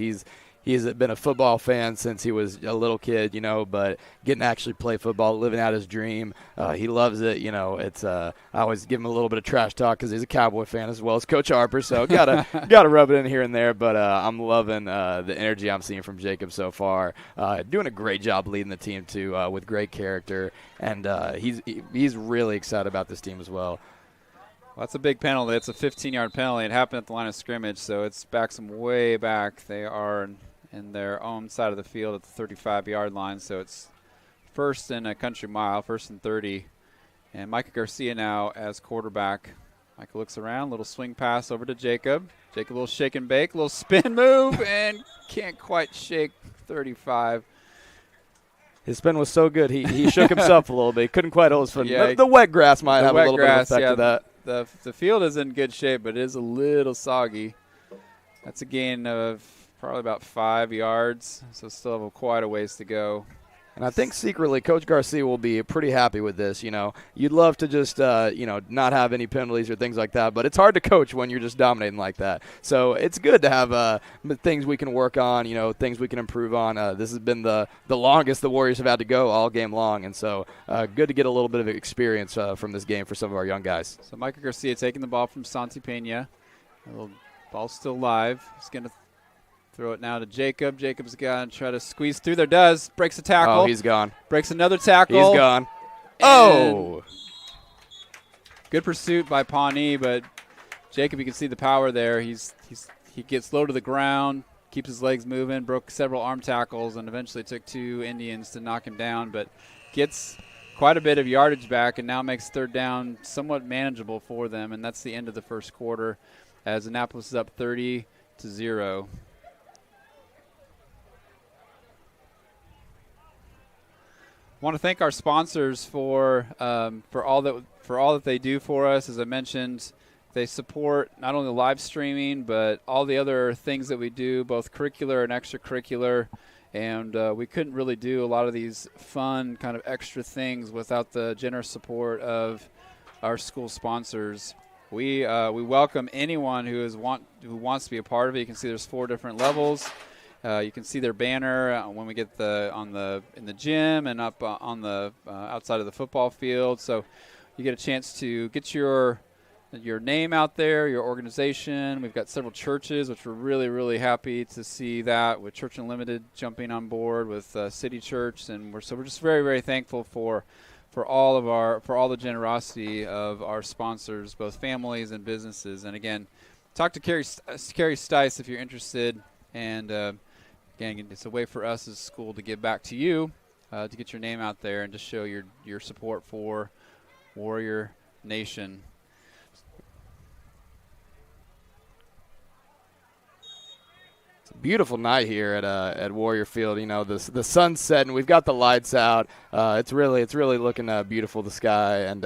He's been a football fan since he was a little kid, but getting to actually play football, living out his dream. He loves it. It's I always give him a little bit of trash talk because he's a Cowboy fan as well as Coach Harper, so gotta rub it in here and there. But I'm loving the energy I'm seeing from Jacob so far. Doing a great job leading the team too, with great character, and he's really excited about this team as well. Well, that's a big penalty. It's a 15-yard penalty. It happened at the line of scrimmage, so it's back some way back. They are in their own side of the field at the 35-yard line, so it's 1st and a country mile, 1st and 30. And Micah Garcia now as quarterback. Micah looks around, little swing pass over to Jacob. Jacob, a little shake and bake, little spin move, and can't quite shake 35. His spin was so good, he shook himself a little bit. He couldn't quite hold his foot. Yeah, the wet grass might have a little bit of effect to that. The field is in good shape, but it is a little soggy. That's a gain of probably about 5 yards, so still have quite a ways to go. And I think secretly Coach Garcia will be pretty happy with this. You'd love to just, not have any penalties or things like that, but it's hard to coach when you're just dominating like that. So it's good to have things we can work on, things we can improve on. This has been the longest the Warriors have had to go all game long, and so good to get a little bit of experience from this game for some of our young guys. So Micah Garcia taking the ball from Santi Pena. A little ball still live. He's going to throw it now to Jacob. Jacob's going to try to squeeze through there. Breaks a tackle. Oh, he's gone. Breaks another tackle. He's gone. Oh! Good pursuit by Pawnee, but Jacob, you can see the power there. He gets low to the ground, keeps his legs moving, broke several arm tackles, and eventually took 2 Indians to knock him down, but gets quite a bit of yardage back and now makes third down somewhat manageable for them, and that's the end of the first quarter as Annapolis is up 30-0. I want to thank our sponsors for all that they do for us. As I mentioned, they support not only live streaming but all the other things that we do, both curricular and extracurricular. And we couldn't really do a lot of these fun kind of extra things without the generous support of our school sponsors. We welcome anyone who wants to be a part of it. You can see there's 4 different levels. You can see their banner when we get in the gym and up on the outside of the football field. So you get a chance to get your name out there, your organization. We've got several churches, which we're really, really happy to see that, with Church Unlimited jumping on board with City Church, and we're just very, very thankful for all the generosity of our sponsors, both families and businesses. And again, talk to Carrie Stice if you're interested. And again, it's a way for us as a school to give back to you, to get your name out there and to show your support for Warrior Nation. Beautiful night here at Warrior Field. You know, the sun's setting. We've got the lights out. It's really looking beautiful, the sky, and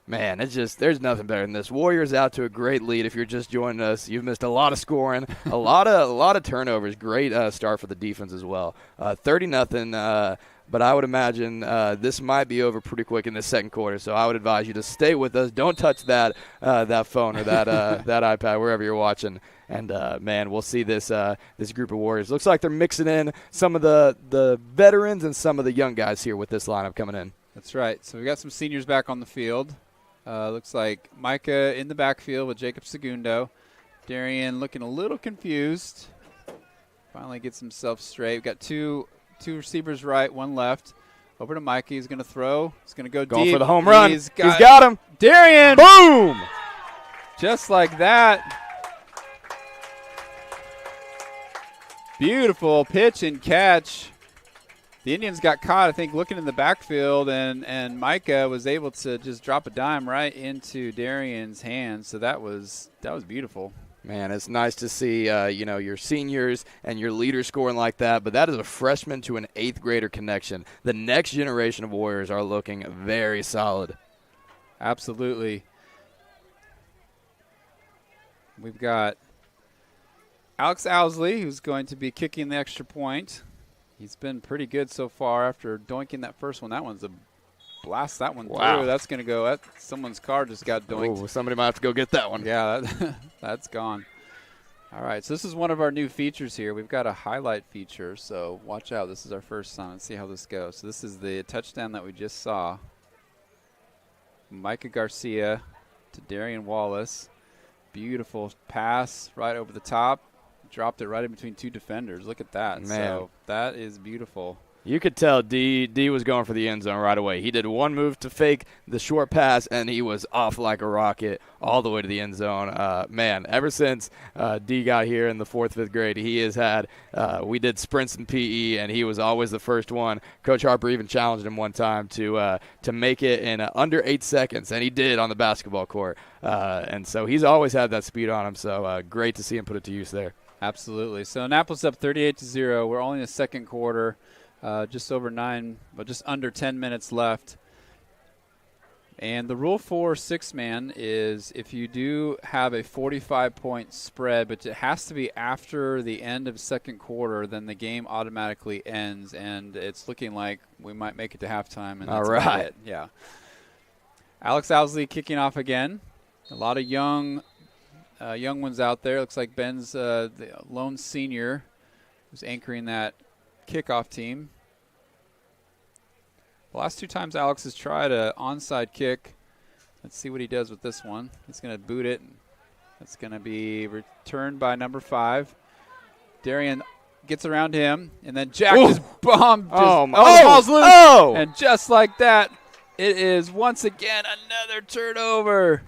man, there's nothing better than this. Warriors out to a great lead. If you're just joining us, you've missed a lot of scoring, a lot of turnovers. Great start for the defense as well. 30-0. But I would imagine this might be over pretty quick in the second quarter. So I would advise you to stay with us. Don't touch that phone or that that iPad wherever you're watching. And man, we'll see this group of Warriors. Looks like they're mixing in some of the veterans and some of the young guys here with this lineup coming in. That's right. So we got some seniors back on the field. Looks like Micah in the backfield with Jacob Segundo. Darian looking a little confused. Finally gets himself straight. We've got two receivers right, 1 left. Over to Micah. He's going to throw. He's going to go Going deep. for the home run. He's got him. Darian. Boom. Just like that. Beautiful pitch and catch. The Indians got caught, I think, looking in the backfield, and Micah was able to just drop a dime right into Darian's hands. So that was beautiful. Man, it's nice to see your seniors and your leaders scoring like that. But that is a freshman to an 8th grader connection. The next generation of Warriors are looking very solid. Absolutely. We've got Alex Owsley, who's going to be kicking the extra point. He's been pretty good so far after doinking that first one. That one's a blast that one through. That's going to go. Someone's car just got doinked. Ooh, somebody might have to go get that one. Yeah, that's gone. All right, so this is one of our new features here. We've got a highlight feature, so watch out. This is our first time. Let's see how this goes. So this is the touchdown that we just saw. Micah Garcia to Darian Wallace. Beautiful pass right over the top. Dropped it right in between 2 defenders. Look at that. Man. So that is beautiful. You could tell D was going for the end zone right away. He did one move to fake the short pass, and he was off like a rocket all the way to the end zone. Man, ever since D got here in the 4th, 5th grade, he has had we did sprints in PE, and he was always the first one. Coach Harper even challenged him one time to make it in under 8 seconds, and he did on the basketball court. And so he's always had that speed on him, so great to see him put it to use there. Absolutely. So Annapolis up 38-0. We're only in the second quarter. Just under 10 minutes left. And the rule for 6-man is if you do have a 45-point spread, but it has to be after the end of second quarter, then the game automatically ends. And it's looking like we might make it to halftime. And that's about it. Yeah. Alex Owsley kicking off again. A lot of young ones out there. Looks like Ben's the lone senior who's anchoring that kickoff team. The last 2 times Alex has tried an onside kick. Let's see what he does with this one. He's going to boot it. That's going to be returned by number 5. Darian gets around him, and then Jack just bombed. The ball's loose. Oh! And just like that, it is once again another turnover.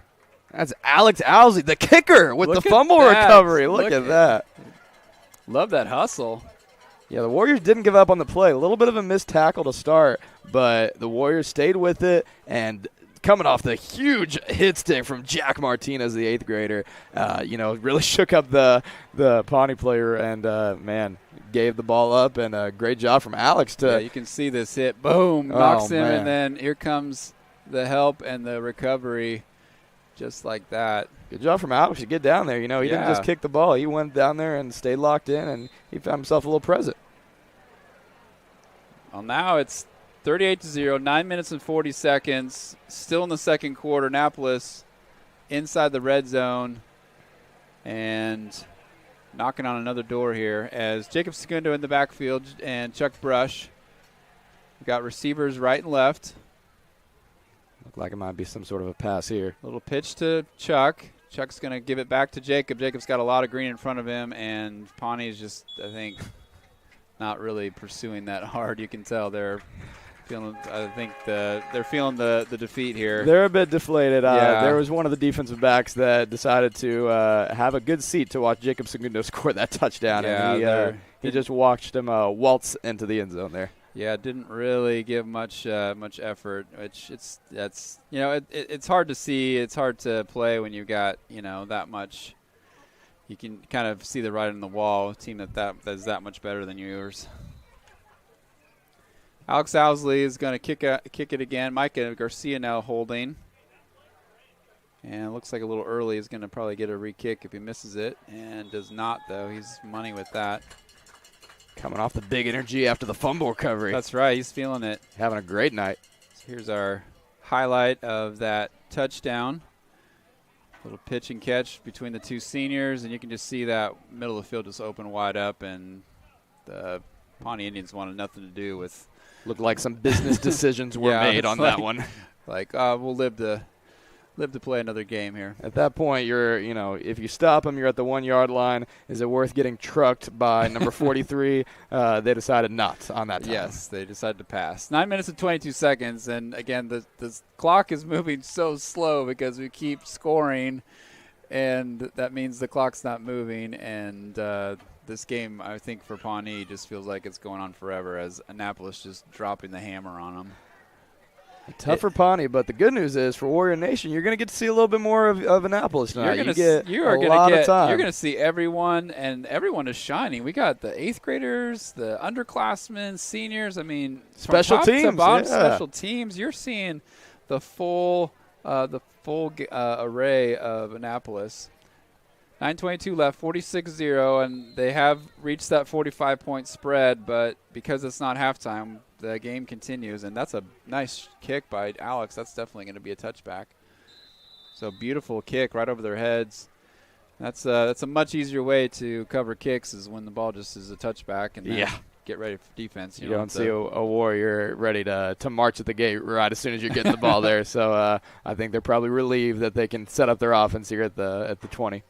That's Alex Owsley, the kicker, with the fumble recovery. Look at that. Love that hustle. Yeah, the Warriors didn't give up on the play. A little bit of a missed tackle to start, but the Warriors stayed with it, and coming off the huge hit stick from Jack Martinez, the 8th grader, really shook up the Pawnee player and, gave the ball up, and a great job from Alex to – yeah, you can see this hit. Boom, knocks him, and then here comes the help and the recovery just like that. Good job from Alex to get down there. He didn't just kick the ball. He went down there and stayed locked in, and he found himself a little present. Well, now it's 38-0, 9 minutes and 40 seconds. Still in the second quarter. Annapolis inside the red zone and knocking on another door here as Jacob Segundo in the backfield and Chuck Brush. We've got receivers right and left. Look like it might be some sort of a pass here. Little pitch to Chuck. Chuck's going to give it back to Jacob. Jacob's got a lot of green in front of him, and Pawnee's just, I think, not really pursuing that hard. You can tell they're feeling. I think they're feeling the defeat here. They're a bit deflated. There was one of the defensive backs that decided to have a good seat to watch Jacob Segundo score that touchdown, and he just watched him waltz into the end zone there. Yeah, didn't really give much effort, which it's hard to see. It's hard to play when you've got that much. You can kind of see the writing on the wall. A team that is that much better than yours. Alex Owsley is going to kick it again. Micah Garcia now holding, and it looks like a little early. He's going to probably get a re-kick if he misses it, and does not though. He's money with that. Coming off the big energy after the fumble recovery. That's right. He's feeling it. Having a great night. So here's our highlight of that touchdown. Little pitch and catch between the two seniors, and you can just see that middle of the field just open wide up, and the Pawnee Indians wanted nothing to do with. Looked like some business decisions were made on that one. We'll live to play another game here. At that point, if you stop them, you're at the 1 yard line. Is it worth getting trucked by number 43? They decided not on that time. Yes, they decided to pass. 9 minutes and 22 seconds, and again, the clock is moving so slow because we keep scoring, and that means the clock's not moving. And this game, I think, for Pawnee just feels like it's going on forever as Annapolis just dropping the hammer on them. Tough for Pawnee, but the good news is for Warrior Nation, you're going to get to see a little bit more of Annapolis tonight. You're going to see everyone, and everyone is shining. We got the 8th graders, the underclassmen, seniors. I mean, special from top teams, to bottom, special teams. You're seeing the full array of Annapolis. 9:22 left, 46-0, and they have reached that 45-point spread, but because it's not halftime, the game continues, and that's a nice kick by Alex. That's definitely going to be a touchback. So beautiful kick right over their heads. That's a much easier way to cover kicks is when the ball just is a touchback and then get ready for defense. You don't see a Warrior ready to march at the gate right as soon as you're getting the ball there. So I think they're probably relieved that they can set up their offense here at the 20.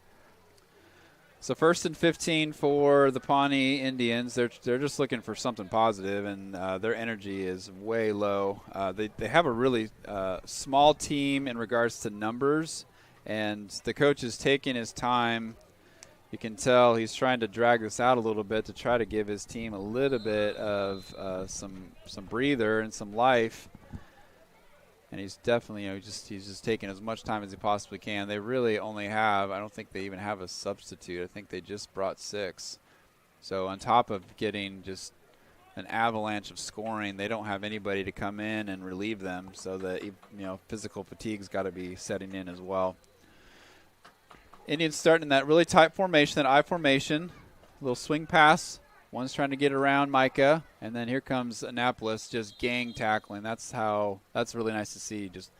So 1st and 15 for the Pawnee Indians. They're just looking for something positive, and their energy is way low. They have a really small team in regards to numbers, and the coach is taking his time. You can tell he's trying to drag this out a little bit to try to give his team a little bit of some breather and some life. And he's definitely, he's just taking as much time as he possibly can. They really only have, I don't think they even have a substitute. I think they just brought 6. So on top of getting just an avalanche of scoring, they don't have anybody to come in and relieve them. So the physical fatigue's got to be setting in as well. Indians starting in that really tight formation, that I formation, a little swing pass. One's trying to get around Micah, and then here comes Annapolis just gang tackling. That's really nice to see. Just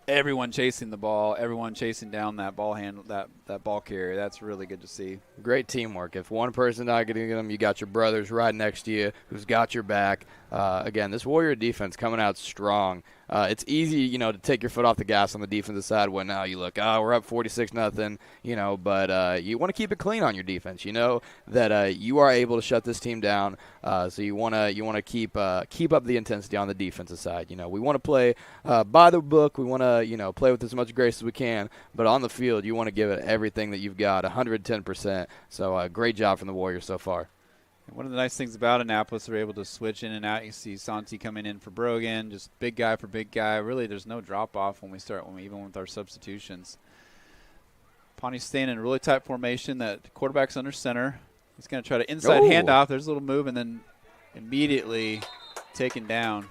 everyone chasing the ball, everyone chasing down that ball that ball carrier. That's really good to see. Great teamwork. If one person not getting them, you got your brothers right next to you who's got your back. Again, this Warrior defense coming out strong. It's easy, to take your foot off the gas on the defensive side when now you look, we're up 46-0, but you want to keep it clean on your defense. You know that you are able to shut this team down, so you want to keep up the intensity on the defensive side. We want to play by the book. We want to, play with as much grace as we can. But on the field, you want to give it everything that you've got, 110%. So great job from the Warriors so far. One of the nice things about Annapolis, they're able to switch in and out. You see Santi coming in for Brogan, just big guy for big guy. Really, there's no drop-off even with our substitutions. Pawnee's staying in a really tight formation. That quarterback's under center. He's going to try to inside handoff. There's a little move, and then immediately taken down.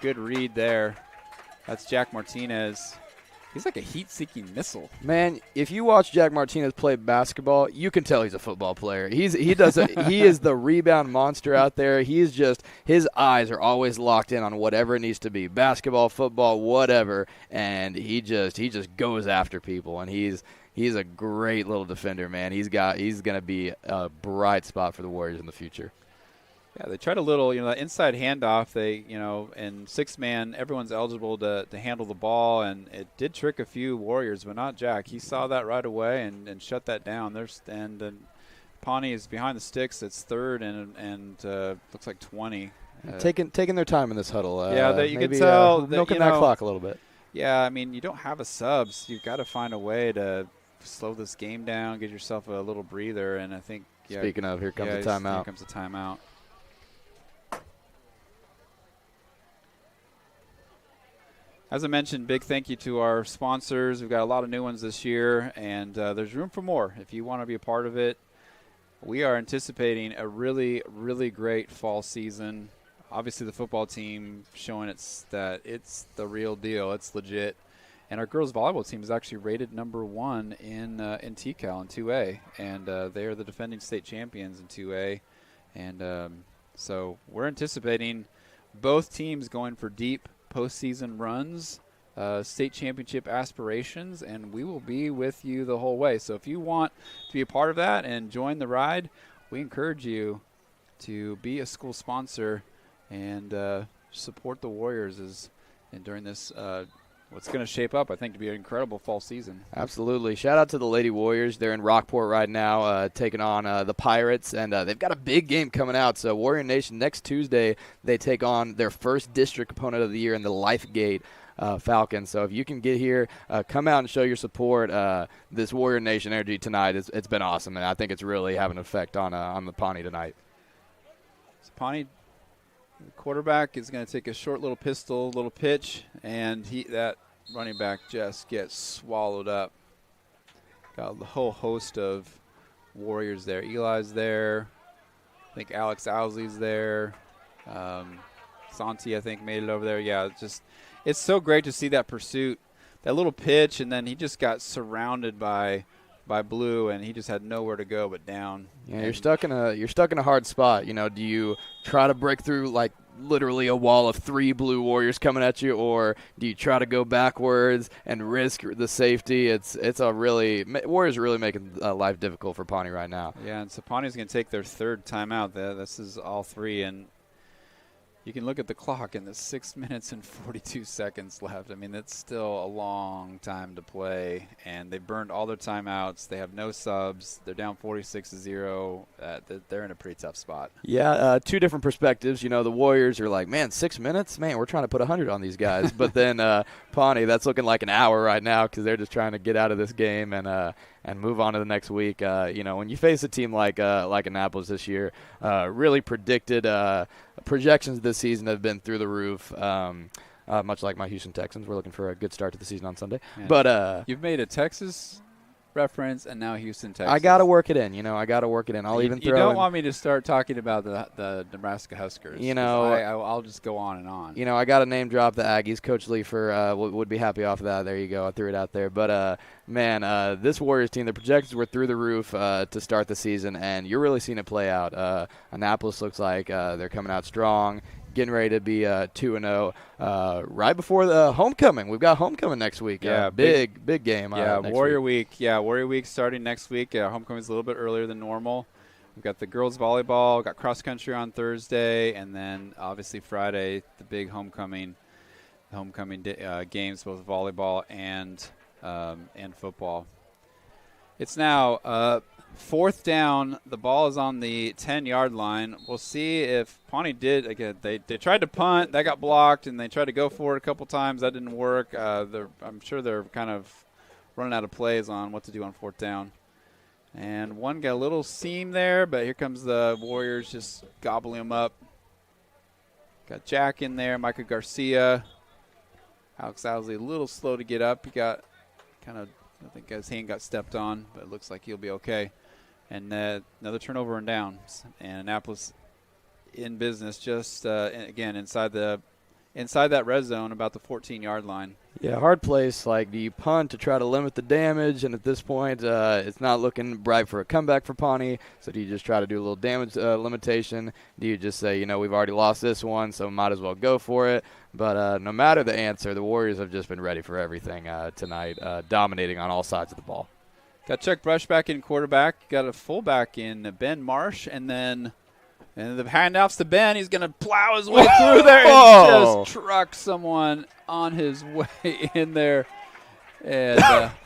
Good read there. That's Jack Martinez. He's like a heat-seeking missile. Man, if you watch Jack Martinez play basketball, you can tell he's a football player. He is the rebound monster out there. His eyes are always locked in on whatever it needs to be, basketball, football, whatever, and he just goes after people. And he's a great little defender, man. He's going to be a bright spot for the Warriors in the future. Yeah, they tried a little, that inside handoff. They, in 6-man, everyone's eligible to handle the ball, and it did trick a few Warriors, but not Jack. He saw that right away and shut that down. And Pawnee is behind the sticks. It's third and looks like 20. Taking their time in this huddle. You can tell. Milking that clock a little bit. Yeah, you don't have a subs. You've got to find a way to slow this game down, get yourself a little breather, and I think. Yeah, speaking of, here comes the timeout. Here comes the timeout. As I mentioned, big thank you to our sponsors. We've got a lot of new ones this year, and there's room for more if you want to be a part of it. We are anticipating a really, really great fall season. Obviously, the football team showing that it's the real deal. It's legit. And our girls volleyball team is actually rated number 1 in TCAL in 2A, and they are the defending state champions in 2A. And so we're anticipating both teams going for deep postseason runs, state championship aspirations, and we will be with you the whole way. So if you want to be a part of that and join the ride, we encourage you to be a school sponsor and support the Warriors during this what's going to shape up, I think, to be an incredible fall season. Absolutely. Shout out to the Lady Warriors. They're in Rockport right now taking on the Pirates, and they've got a big game coming out. So Warrior Nation, next Tuesday, they take on their first district opponent of the year in the Lifegate Falcons. So if you can get here, come out and show your support. This Warrior Nation energy tonight, it's been awesome, and I think it's really having an effect on the Pawnee tonight. So Pawnee, the quarterback is going to take a short little pitch, and that running back just gets swallowed up. Got the whole host of Warriors there. Eli's there. I think Alex Owsley's there. Santi, I think, made it over there. Yeah, it's so great to see that pursuit, that little pitch, and then he just got surrounded by Blue, and he just had nowhere to go but down. Yeah, you're stuck in a hard spot. Do you try to break through like literally a wall of 3 Blue Warriors coming at you, or do you try to go backwards and risk the safety? Warriors are really making life difficult for Pawnee right now. Yeah, and so Pawnee's going to take their third timeout. This is all 3, and you can look at the clock, and there's 6 minutes and 42 seconds left. It's still a long time to play, and they burned all their timeouts. They have no subs. They're down 46-0. They're in a pretty tough spot. Yeah, 2 different perspectives. The Warriors are like, man, 6 minutes? Man, we're trying to put 100 on these guys. But then Pawnee, that's looking like an hour right now because they're just trying to get out of this game and move on to the next week. When you face a team like Annapolis this year, really predicted projections this season have been through the roof. Much like my Houston Texans, we're looking for a good start to the season on Sunday. Yeah. But you've made a Texas reference and now Houston Texans. I got to work it in. I got to work it in. You don't want me to start talking about the Nebraska Huskers. I'll just go on and on. I got to name drop the Aggies. Coach Leifer would be happy off of that. There you go. I threw it out there. But, this Warriors team, the projections were through the roof to start the season, and you're really seeing it play out. Annapolis looks like they're coming out strong, getting ready to be 2-0 right before the homecoming. We've got homecoming next week. Yeah, big game. Warrior Week. Yeah, Warrior Week starting next week. Homecoming's a little bit earlier than normal. We've got the girls volleyball, we've got cross country on Thursday, and then obviously Friday the big homecoming games, both volleyball and football. It's now 4th down. The ball is on the 10-yard line. We'll see if Pawnee did. Again, they tried to punt. That got blocked, and they tried to go for it a couple times. That didn't work. I'm sure they're kind of running out of plays on what to do on 4th down. And one got a little seam there, but here comes the Warriors just gobbling him up. Got Jack in there, Micah Garcia. Alex Owsley a little slow to get up. He got kind of, I think his hand got stepped on, but it looks like he'll be okay. And another turnover and downs. And Annapolis in business just, again, inside that red zone about the 14-yard line. Yeah, hard place. Like, do you punt to try to limit the damage? And at this point, it's not looking bright for a comeback for Pawnee. So do you just try to do a little damage limitation? Do you just say, we've already lost this one, so might as well go for it? But no matter the answer, the Warriors have just been ready for everything tonight, dominating on all sides of the ball. Got Chuck Brush back in quarterback. Got a fullback in Ben Marsh, and then the handoffs to Ben. He's going to plow his way through there and just truck someone on his way in there. And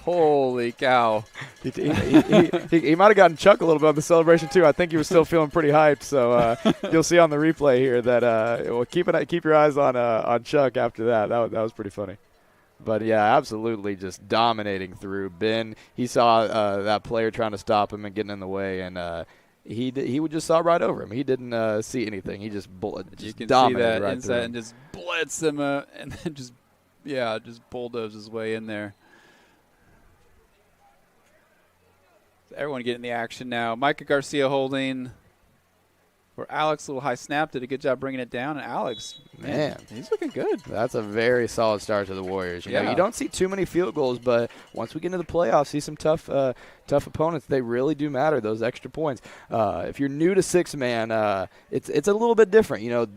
holy cow. He might have gotten Chuck a little bit on the celebration, too. I think he was still feeling pretty hyped. So you'll see on the replay here that well, keep your eyes on Chuck after that. That was pretty funny. But, yeah, absolutely just dominating through. Ben, he saw that player trying to stop him and getting in the way, and he would just saw right over him. He didn't see anything. He just you can dominated see that right inside through him. and just blitz him and then just bulldoze his way in there. So everyone getting the action now. Micah Garcia holding for Alex. A little high snap. Did a good job bringing it down. And Alex, man, he's looking good. That's a very solid start to the Warriors. You know, you don't see too many field goals, but once we get into the playoffs, see some tough opponents. They really do matter, those extra points. If you're new to six-man, it's a little bit different. You know,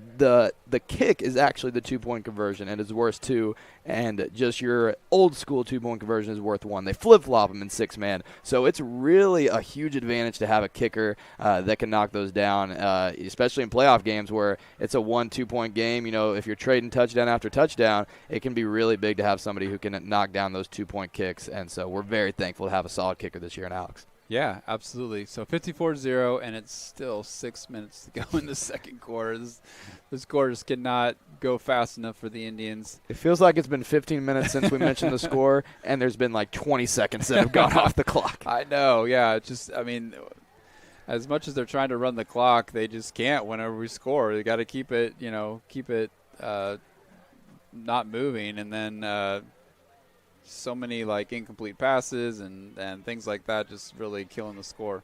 the kick is actually the two-point conversion, and it's worth 2. And just your old-school two-point conversion is worth 1. They flip-flop them in six-man. So it's really a huge advantage to have a kicker that can knock those down, especially in playoff games where it's a 1-2-point game. You know, if you're trading touchdown after touchdown, it can be really big to have somebody who can knock down those two-point kicks. And so we're very thankful to have a solid kicker this year in Alex. Yeah, absolutely. So 54-0, and it's still 6 minutes to go in the second quarter. This quarter just cannot go fast enough for the Indians. It feels like it's been 15 minutes since we mentioned the score, and there's been like 20 seconds that have gone off the clock. I know, yeah. As much as they're trying to run the clock, they just can't whenever we score. They got to keep it not moving, and then so many like incomplete passes and things like that, just really killing the score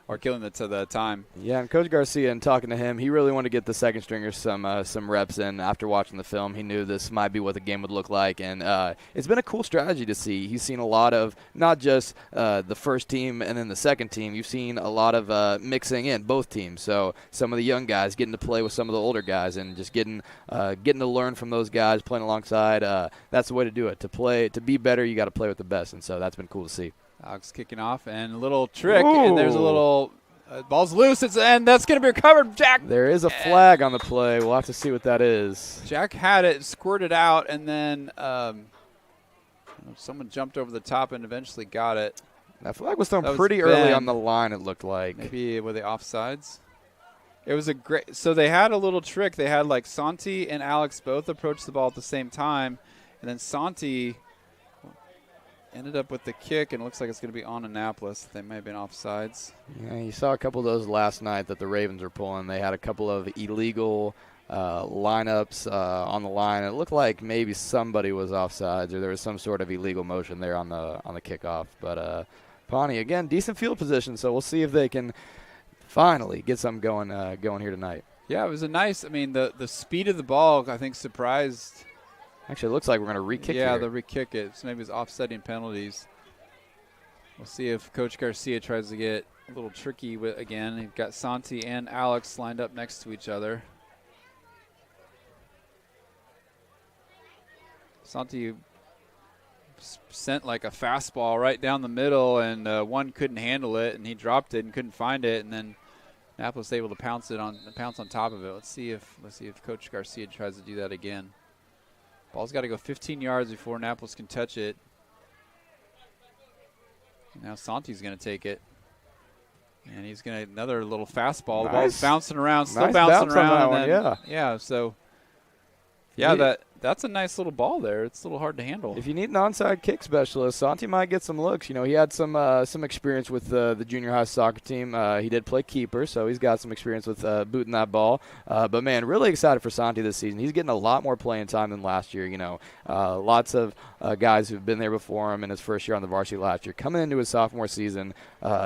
or killing it to the time. Yeah, and Coach Garcia, and talking to him, he really wanted to get the second stringers some reps in. After watching the film, he knew this might be what the game would look like, and it's been a cool strategy to see. He's seen a lot of not just the first team and then the second team. You've seen a lot of mixing in both teams. So some of the young guys getting to play with some of the older guys and just getting to learn from those guys playing alongside. That's the way to do it. To be better, you got to play with the best, and so that's been cool to see. Alex kicking off, and a little trick, and there's a little ball's loose, and that's going to be recovered. Jack. There is a flag on the play. We'll have to see what that is. Jack had it, squirted out, and then someone jumped over the top and eventually got it. That flag was thrown pretty early on the line, it looked like. Maybe were they offsides? It was so they had a little trick. They had like Santi and Alex both approach the ball at the same time, and then Santi ended up with the kick, and it looks like it's going to be on Annapolis. They may have been offsides. Yeah, you saw a couple of those last night that the Ravens were pulling. They had a couple of illegal lineups on the line. It looked like maybe somebody was offsides, or there was some sort of illegal motion there on the kickoff. But Pawnee, again, decent field position, so we'll see if they can finally get something going here tonight. Yeah, it was the speed of the ball, I think, surprised. Actually, it looks like we're going to re-kick Yeah, here. they'll re-kick it. So maybe it's offsetting penalties. We'll see if Coach Garcia tries to get a little tricky again. You've got Santi and Alex lined up next to each other. Santi sent like a fastball right down the middle, and one couldn't handle it, and he dropped it and couldn't find it, and then Annapolis able to pounce on top of it. Let's see if Coach Garcia tries to do that again. Ball's got to go 15 yards before Annapolis can touch it. Now Santi's going to take it. And he's going to another little fastball. Nice. The ball's bouncing around, still Nice bouncing bounce on around. that And one, then, yeah. Yeah, so, yeah, that's a nice little ball there. It's a little hard to handle. If you need an onside kick specialist, Santi might get some looks. You know, he had some experience with the junior high soccer team. He did play keeper, so he's got some experience with booting that ball. But, man, really excited for Santi this season. He's getting a lot more playing time than last year. You know, lots of guys who've been there before him in his first year on the varsity last year. Coming into his sophomore season,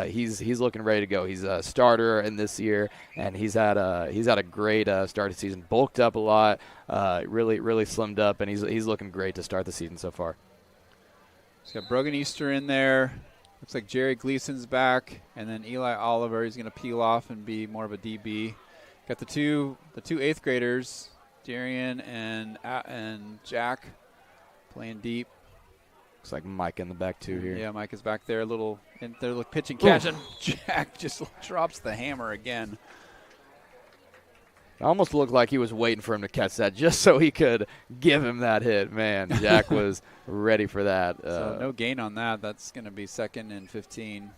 he's looking ready to go. He's a starter in this year, and he's had a great start to season. Bulked up a lot, really slimmed up, and he's looking great to start the season so far. He's got Brogan Easter in there. Looks like Jerry Gleason's back, and then Eli Oliver. He's going to peel off and be more of a DB. Got the two 8th graders, Darian and Jack, playing deep. Looks like Mike in the back too here. Yeah, Mike is back there, little pitch and catch, and Jack just drops the hammer again. It almost looked like he was waiting for him to catch that just so he could give him that hit. Man, Jack was ready for that. So no gain on that. That's going to be 2nd and 15.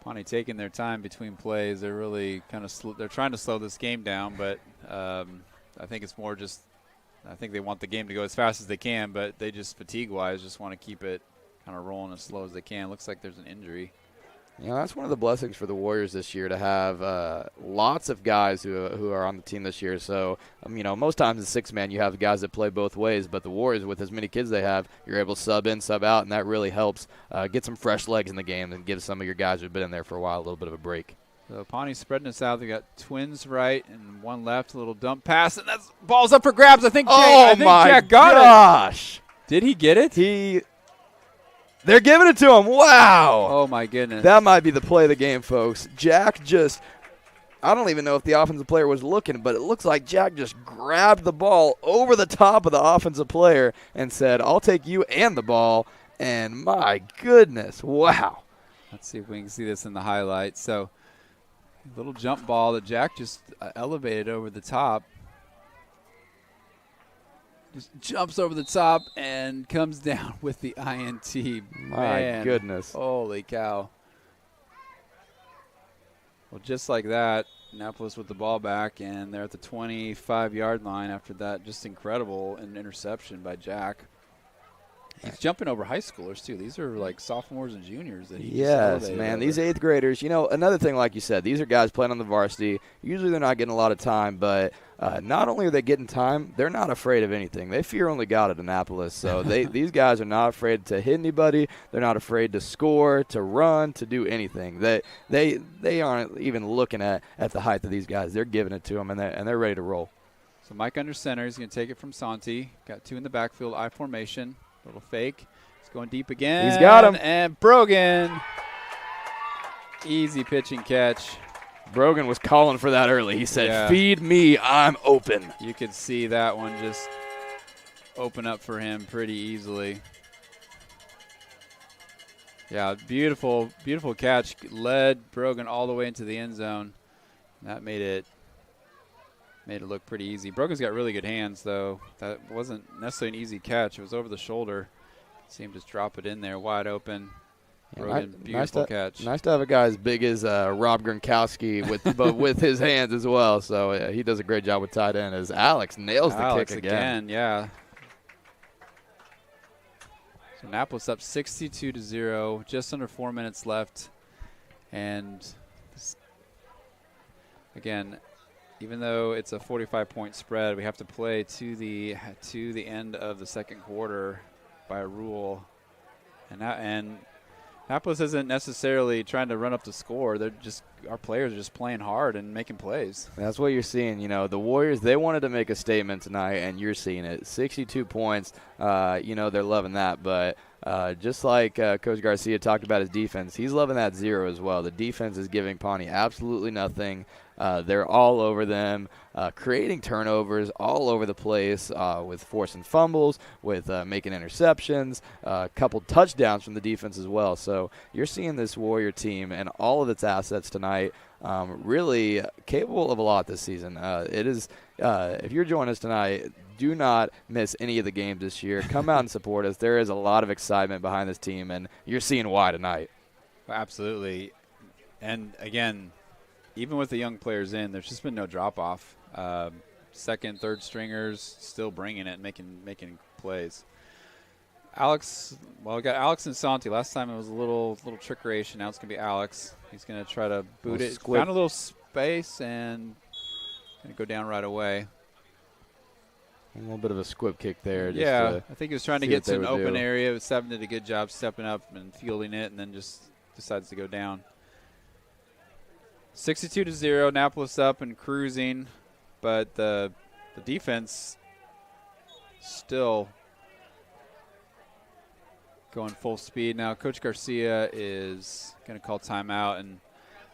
Pawnee taking their time between plays. They're really kind of they're trying to slow this game down, but I think it's more just I think they want the game to go as fast as they can, but they just fatigue-wise just want to keep it kind of rolling as slow as they can. Looks like there's an injury. You know, that's one of the blessings for the Warriors this year to have lots of guys who are on the team this year. So, you know, most times in 6-man you have guys that play both ways, but the Warriors, with as many kids they have, you're able to sub in, sub out, and that really helps get some fresh legs in the game and give some of your guys who've been in there for a while a little bit of a break. So Pawnee's spreading us out. They got twins right and one left. A little dump pass, and that's ball's up for grabs. I think Jack got gosh. it. Did he get it? They're giving it to him. Wow. Oh, my goodness. That might be the play of the game, folks. Jack just – I don't even know if the offensive player was looking, but it looks like Jack just grabbed the ball over the top of the offensive player and said, I'll take you and the ball. And my goodness, wow. Let's see if we can see this in the highlights. So, little jump ball that Jack just elevated over the top. Just jumps over the top and comes down with the INT. My goodness. Holy cow. Well, just like that, Annapolis with the ball back, and they're at the 25-yard line after that. Just incredible an interception by Jack. He's jumping over high schoolers, too. These are like sophomores and juniors that he Yes, man. over. These 8th graders, you know, another thing, like you said, these are guys playing on the varsity. Usually they're not getting a lot of time, but not only are they getting time, they're not afraid of anything. They fear only God at Annapolis. So these guys are not afraid to hit anybody. They're not afraid to score, to run, to do anything. They aren't even looking at the height of these guys. They're giving it to them, and they're ready to roll. So Mike under center. He's going to take it from Santi. Got 2 in the backfield, I formation. Little fake. He's going deep again. He's got him. And Brogan. Easy pitch and catch. Brogan was calling for that early. He said, Feed me, I'm open. You could see that one just open up for him pretty easily. Yeah, beautiful, beautiful catch. Led Brogan all the way into the end zone. That made it look pretty easy. Brogan's got really good hands, though. That wasn't necessarily an easy catch. It was over the shoulder. See him just drop it in there wide open. Brogan, beautiful catch. Nice to have a guy as big as Rob Gronkowski with his hands as well. So he does a great job with tight end as Alex nails the kick again. Yeah. So Annapolis up 62-0, just under 4 minutes left. And again, even though it's a 45-point spread, we have to play to the end of the second quarter by a rule. And Annapolis isn't necessarily trying to run up the score. Our players are just playing hard and making plays. That's what you're seeing. You know, the Warriors, they wanted to make a statement tonight, and you're seeing it. 62 points. You know, they're loving that. But just like Coach Garcia talked about his defense, he's loving that 0 as well. The defense is giving Pawnee absolutely nothing. They're all over them, creating turnovers all over the place with forcing fumbles, with making interceptions, a couple touchdowns from the defense as well. So you're seeing this Warrior team and all of its assets tonight really capable of a lot this season. It is, if you're joining us tonight, do not miss any of the games this year. Come out and support us. There is a lot of excitement behind this team, and you're seeing why tonight. Absolutely. And, again, even with the young players in, there's just been no drop-off. Second, third stringers still bringing it, making plays. Alex, well, we got Alex and Santi. Last time it was a little trick creation. Now it's going to be Alex. He's going to try to boot it. Found a little space and going to go down right away. A little bit of a squib kick there. Yeah, I think he was trying to get to an open area. Seven did a good job stepping up and fielding it, and then just decides to go down. 62-0, Annapolis up and cruising, but the defense still going full speed. Now, Coach Garcia is going to call timeout, and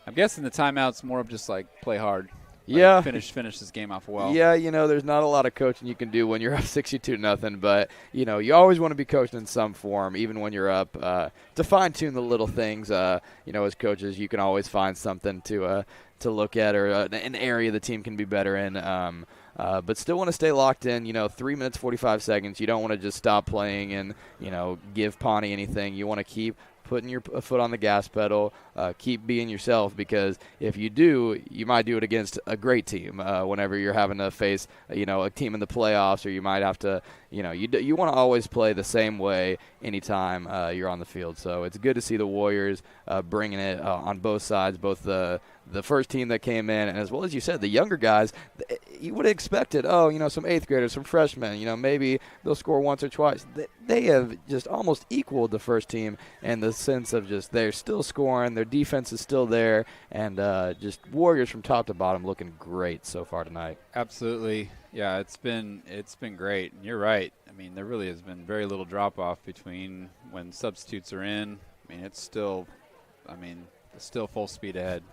I'm guessing the timeout's more of just like play hard. Yeah. Finish this game off well. Yeah, there's not a lot of coaching you can do when you're up 62-0, but, you always want to be coached in some form, even when you're up, to fine-tune the little things. As coaches, you can always find something to look at or an area the team can be better in. But still want to stay locked in, 3 minutes, 45 seconds. You don't want to just stop playing and, give Pawnee anything. You want to keep putting your foot on the gas pedal, keep being yourself, because if you do, you might do it against a great team whenever you're having to face, a team in the playoffs, or you might have to, you want to always play the same way anytime you're on the field. So it's good to see the Warriors bringing it on both sides, both the first team that came in, and as well as you said, the younger guys. You would have expected, some eighth graders, some freshmen, maybe they'll score once or twice. They have just almost equaled the first team in the sense of just they're still scoring, their defense is still there, and just Warriors from top to bottom looking great so far tonight. Absolutely. Yeah, it's been great. And you're right. I mean, there really has been very little drop-off between when substitutes are in. I mean, it's still full speed ahead.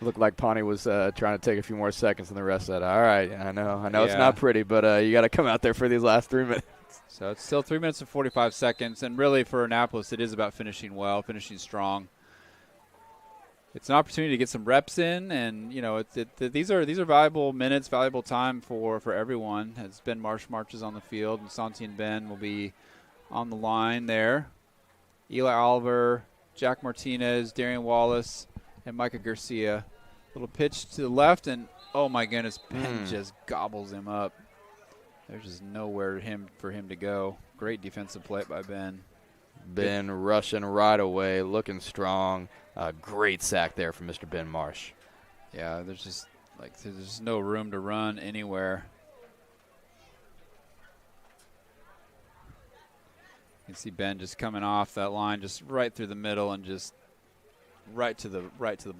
Looked like Pawnee was trying to take a few more seconds than the rest of that. All right, I know it's not pretty, but you got to come out there for these last 3 minutes. So it's still 3 minutes and 45 seconds, and really for Annapolis, it is about finishing well, finishing strong. It's an opportunity to get some reps in, and these are valuable minutes, valuable time for everyone. As Ben marches on the field, and Santi and Ben will be on the line there. Eli Oliver, Jack Martinez, Darian Wallace, and Micah Garcia. Little pitch to the left, and oh my goodness, Ben just gobbles him up. There's just nowhere for him to go. Great defensive play by Ben. Ben rushing right away, looking strong. Great sack there from Mr. Ben Marsh. Yeah, there's no room to run anywhere. You can see Ben just coming off that line, just right through the middle, and just right to the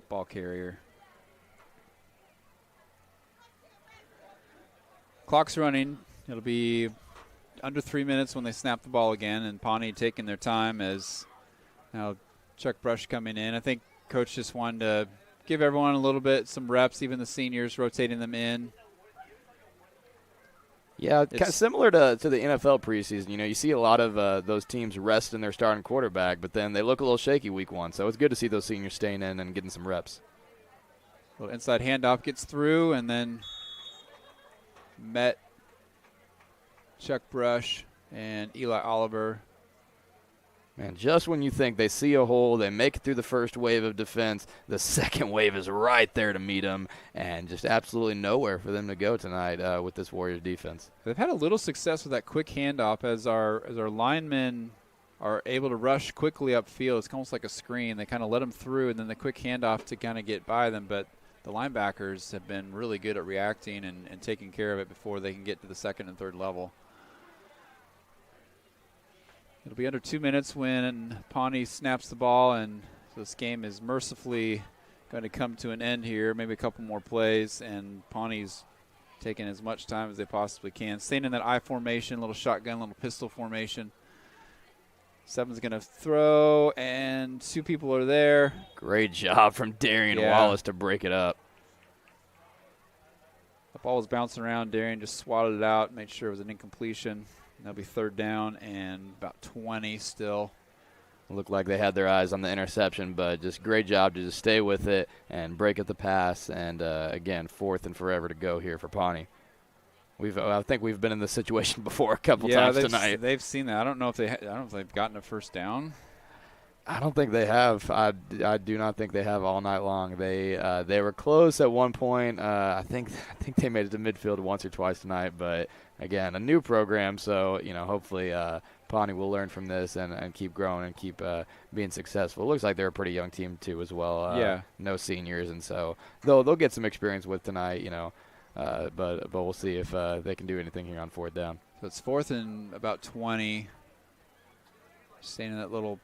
ball carrier. Clock's running. It'll be under 3 minutes when they snap the ball again, and Pawnee taking their time as now Chuck Brush coming in. I think Coach just wanted to give everyone a little bit, some reps, even the seniors, rotating them in. Yeah, kind of similar to the NFL preseason. You see a lot of those teams resting their starting quarterback, but then they look a little shaky week one. So it's good to see those seniors staying in and getting some reps. A little inside handoff gets through, and then met Chuck Brush and Eli Oliver. Man, just when you think they see a hole, they make it through the first wave of defense, the second wave is right there to meet them, and just absolutely nowhere for them to go tonight with this Warriors defense. They've had a little success with that quick handoff as our linemen are able to rush quickly upfield. It's almost like a screen. They kind of let them through, and then the quick handoff to kind of get by them, but the linebackers have been really good at reacting and taking care of it before they can get to the second and third level. It'll be under 2 minutes when Pawnee snaps the ball, and this game is mercifully going to come to an end here. Maybe a couple more plays, and Pawnee's taking as much time as they possibly can. Staying in that I formation, little shotgun, little pistol formation. Seven's going to throw, and two people are there. Great job from Darian Wallace to break it up. The ball was bouncing around. Darian just swatted it out, made sure it was an incompletion. That'll be third down and about 20 still. Looked like they had their eyes on the interception, but just great job to just stay with it and break up the pass. And, again, fourth and forever to go here for Pawnee. I think we've been in this situation before a couple times tonight. They've seen that. I don't know if they've gotten a first down. I don't think they have. I do not think they have all night long. They were close at one point. I think they made it to midfield once or twice tonight. But again, a new program, so hopefully Pawnee will learn from this and keep growing and keep being successful. It looks like they're a pretty young team too as well. No seniors, and so they'll get some experience with tonight. But we'll see if they can do anything here on 4th down. So it's 4th and about 20. Staying in that little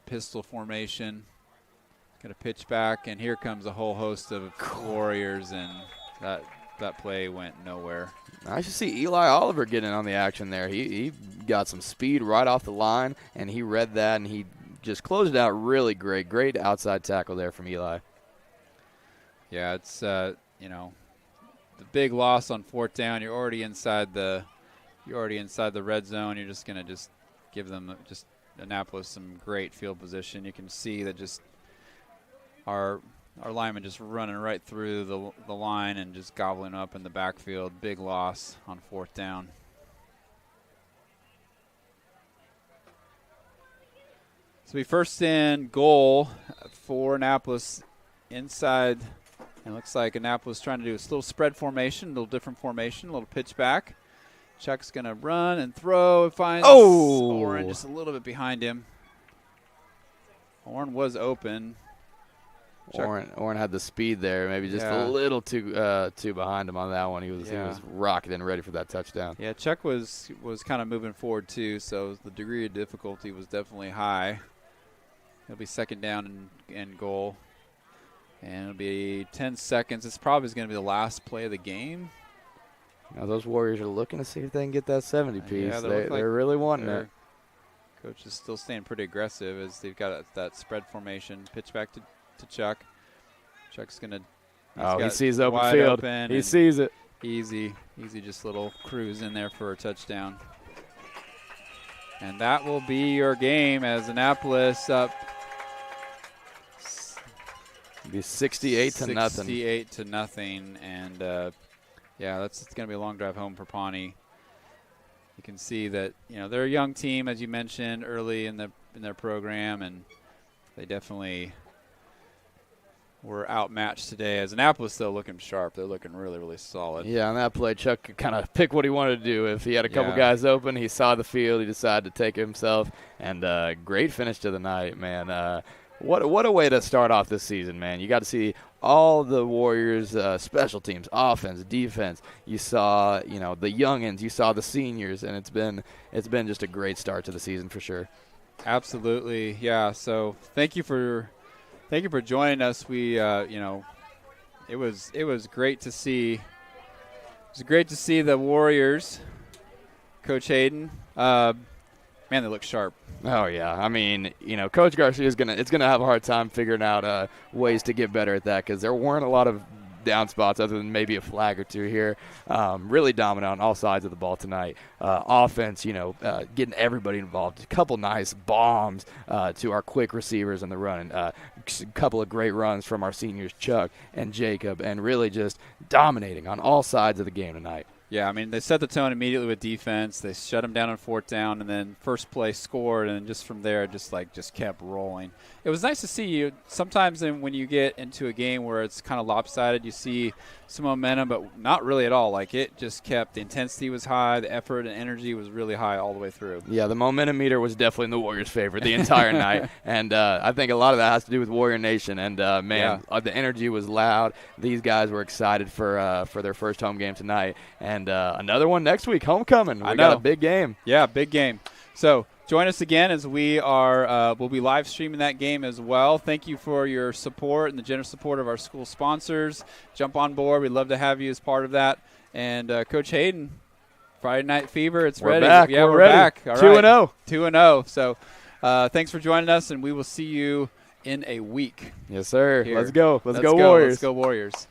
pistol formation. Got a pitch back, and here comes a whole host of Warriors, and that play went nowhere. I should see Eli Oliver getting on the action there. He got some speed right off the line, and he read that, and he just closed it out really great. Great outside tackle there from Eli. Yeah, it's the big loss on 4th down. You're already inside the red zone. You're just gonna give them Annapolis some great field position. You can see that just our linemen just running right through the line and just gobbling up in the backfield. Big loss on 4th down. So we first in goal for Annapolis inside. It looks like Annapolis trying to do a little spread formation, a little different formation, a little pitch back. Chuck's going to run and throw and finds Oren just a little bit behind him. Oren was open. Oren had the speed there, maybe just a little too behind him on that one. He was rocketing ready for that touchdown. Yeah, Chuck was kind of moving forward too, so the degree of difficulty was definitely high. It'll be 2nd down and goal. And it'll be 10 seconds. It's probably going to be the last play of the game. Now those Warriors are looking to see if they can get that 70-piece. Yeah, they're really wanting it. Coach is still staying pretty aggressive as they've got that spread formation. Pitch back to Chuck. Chuck's going to – he sees open field. He sees it. Easy just little cruise in there for a touchdown. And that will be your game as Annapolis up – it'll be 68 to nothing. 68 to nothing, and it's going to be a long drive home for Pawnee. You can see that they're a young team, as you mentioned early in their program, and they definitely were outmatched today. As Annapolis, though, looking sharp. They're looking really, really solid. Yeah, on that play, Chuck could kind of pick what he wanted to do. If he had a couple guys open, he saw the field, he decided to take it himself, and great finish to the night, man. What a way to start off this season, man. You got to see all the Warriors' special teams, offense, defense. You saw, the youngins. You saw the seniors, and it's been just a great start to the season for sure. Absolutely, yeah. So thank you for joining us. We, it was great to see. It was great to see the Warriors, Coach Hayden. Man, they look sharp. Oh, yeah. I mean, Coach Garcia is gonna have a hard time figuring out ways to get better at that because there weren't a lot of down spots other than maybe a flag or two here. Really dominant on all sides of the ball tonight. Offense, getting everybody involved. A couple nice bombs to our quick receivers in the run. A couple of great runs from our seniors, Chuck and Jacob, and really just dominating on all sides of the game tonight. Yeah, I mean, they set the tone immediately with defense. They shut them down on 4th down, and then first play scored, and just from there, just kept rolling. It was nice to see you. Sometimes when you get into a game where it's kind of lopsided, you see some momentum, but not really at all. Like, it just kept – the intensity was high, the effort and energy was really high all the way through. Yeah, the momentum meter was definitely in the Warriors' favor the entire night, and I think a lot of that has to do with Warrior Nation. And, the energy was loud. These guys were excited for their first home game tonight. And another one next week, homecoming. We got a big game. Yeah, big game. So join us again as we are we'll be live streaming that game as well. Thank you for your support and the generous support of our school sponsors. Jump on board. We'd love to have you as part of that. And Coach Hayden, Friday Night Fever, we're ready. Back. Yeah, we're ready. Back. All 2-0. 2-0. So thanks for joining us, and we will see you in a week. Yes, sir. Here. Let's go. Let's go Warriors. Let's go Warriors.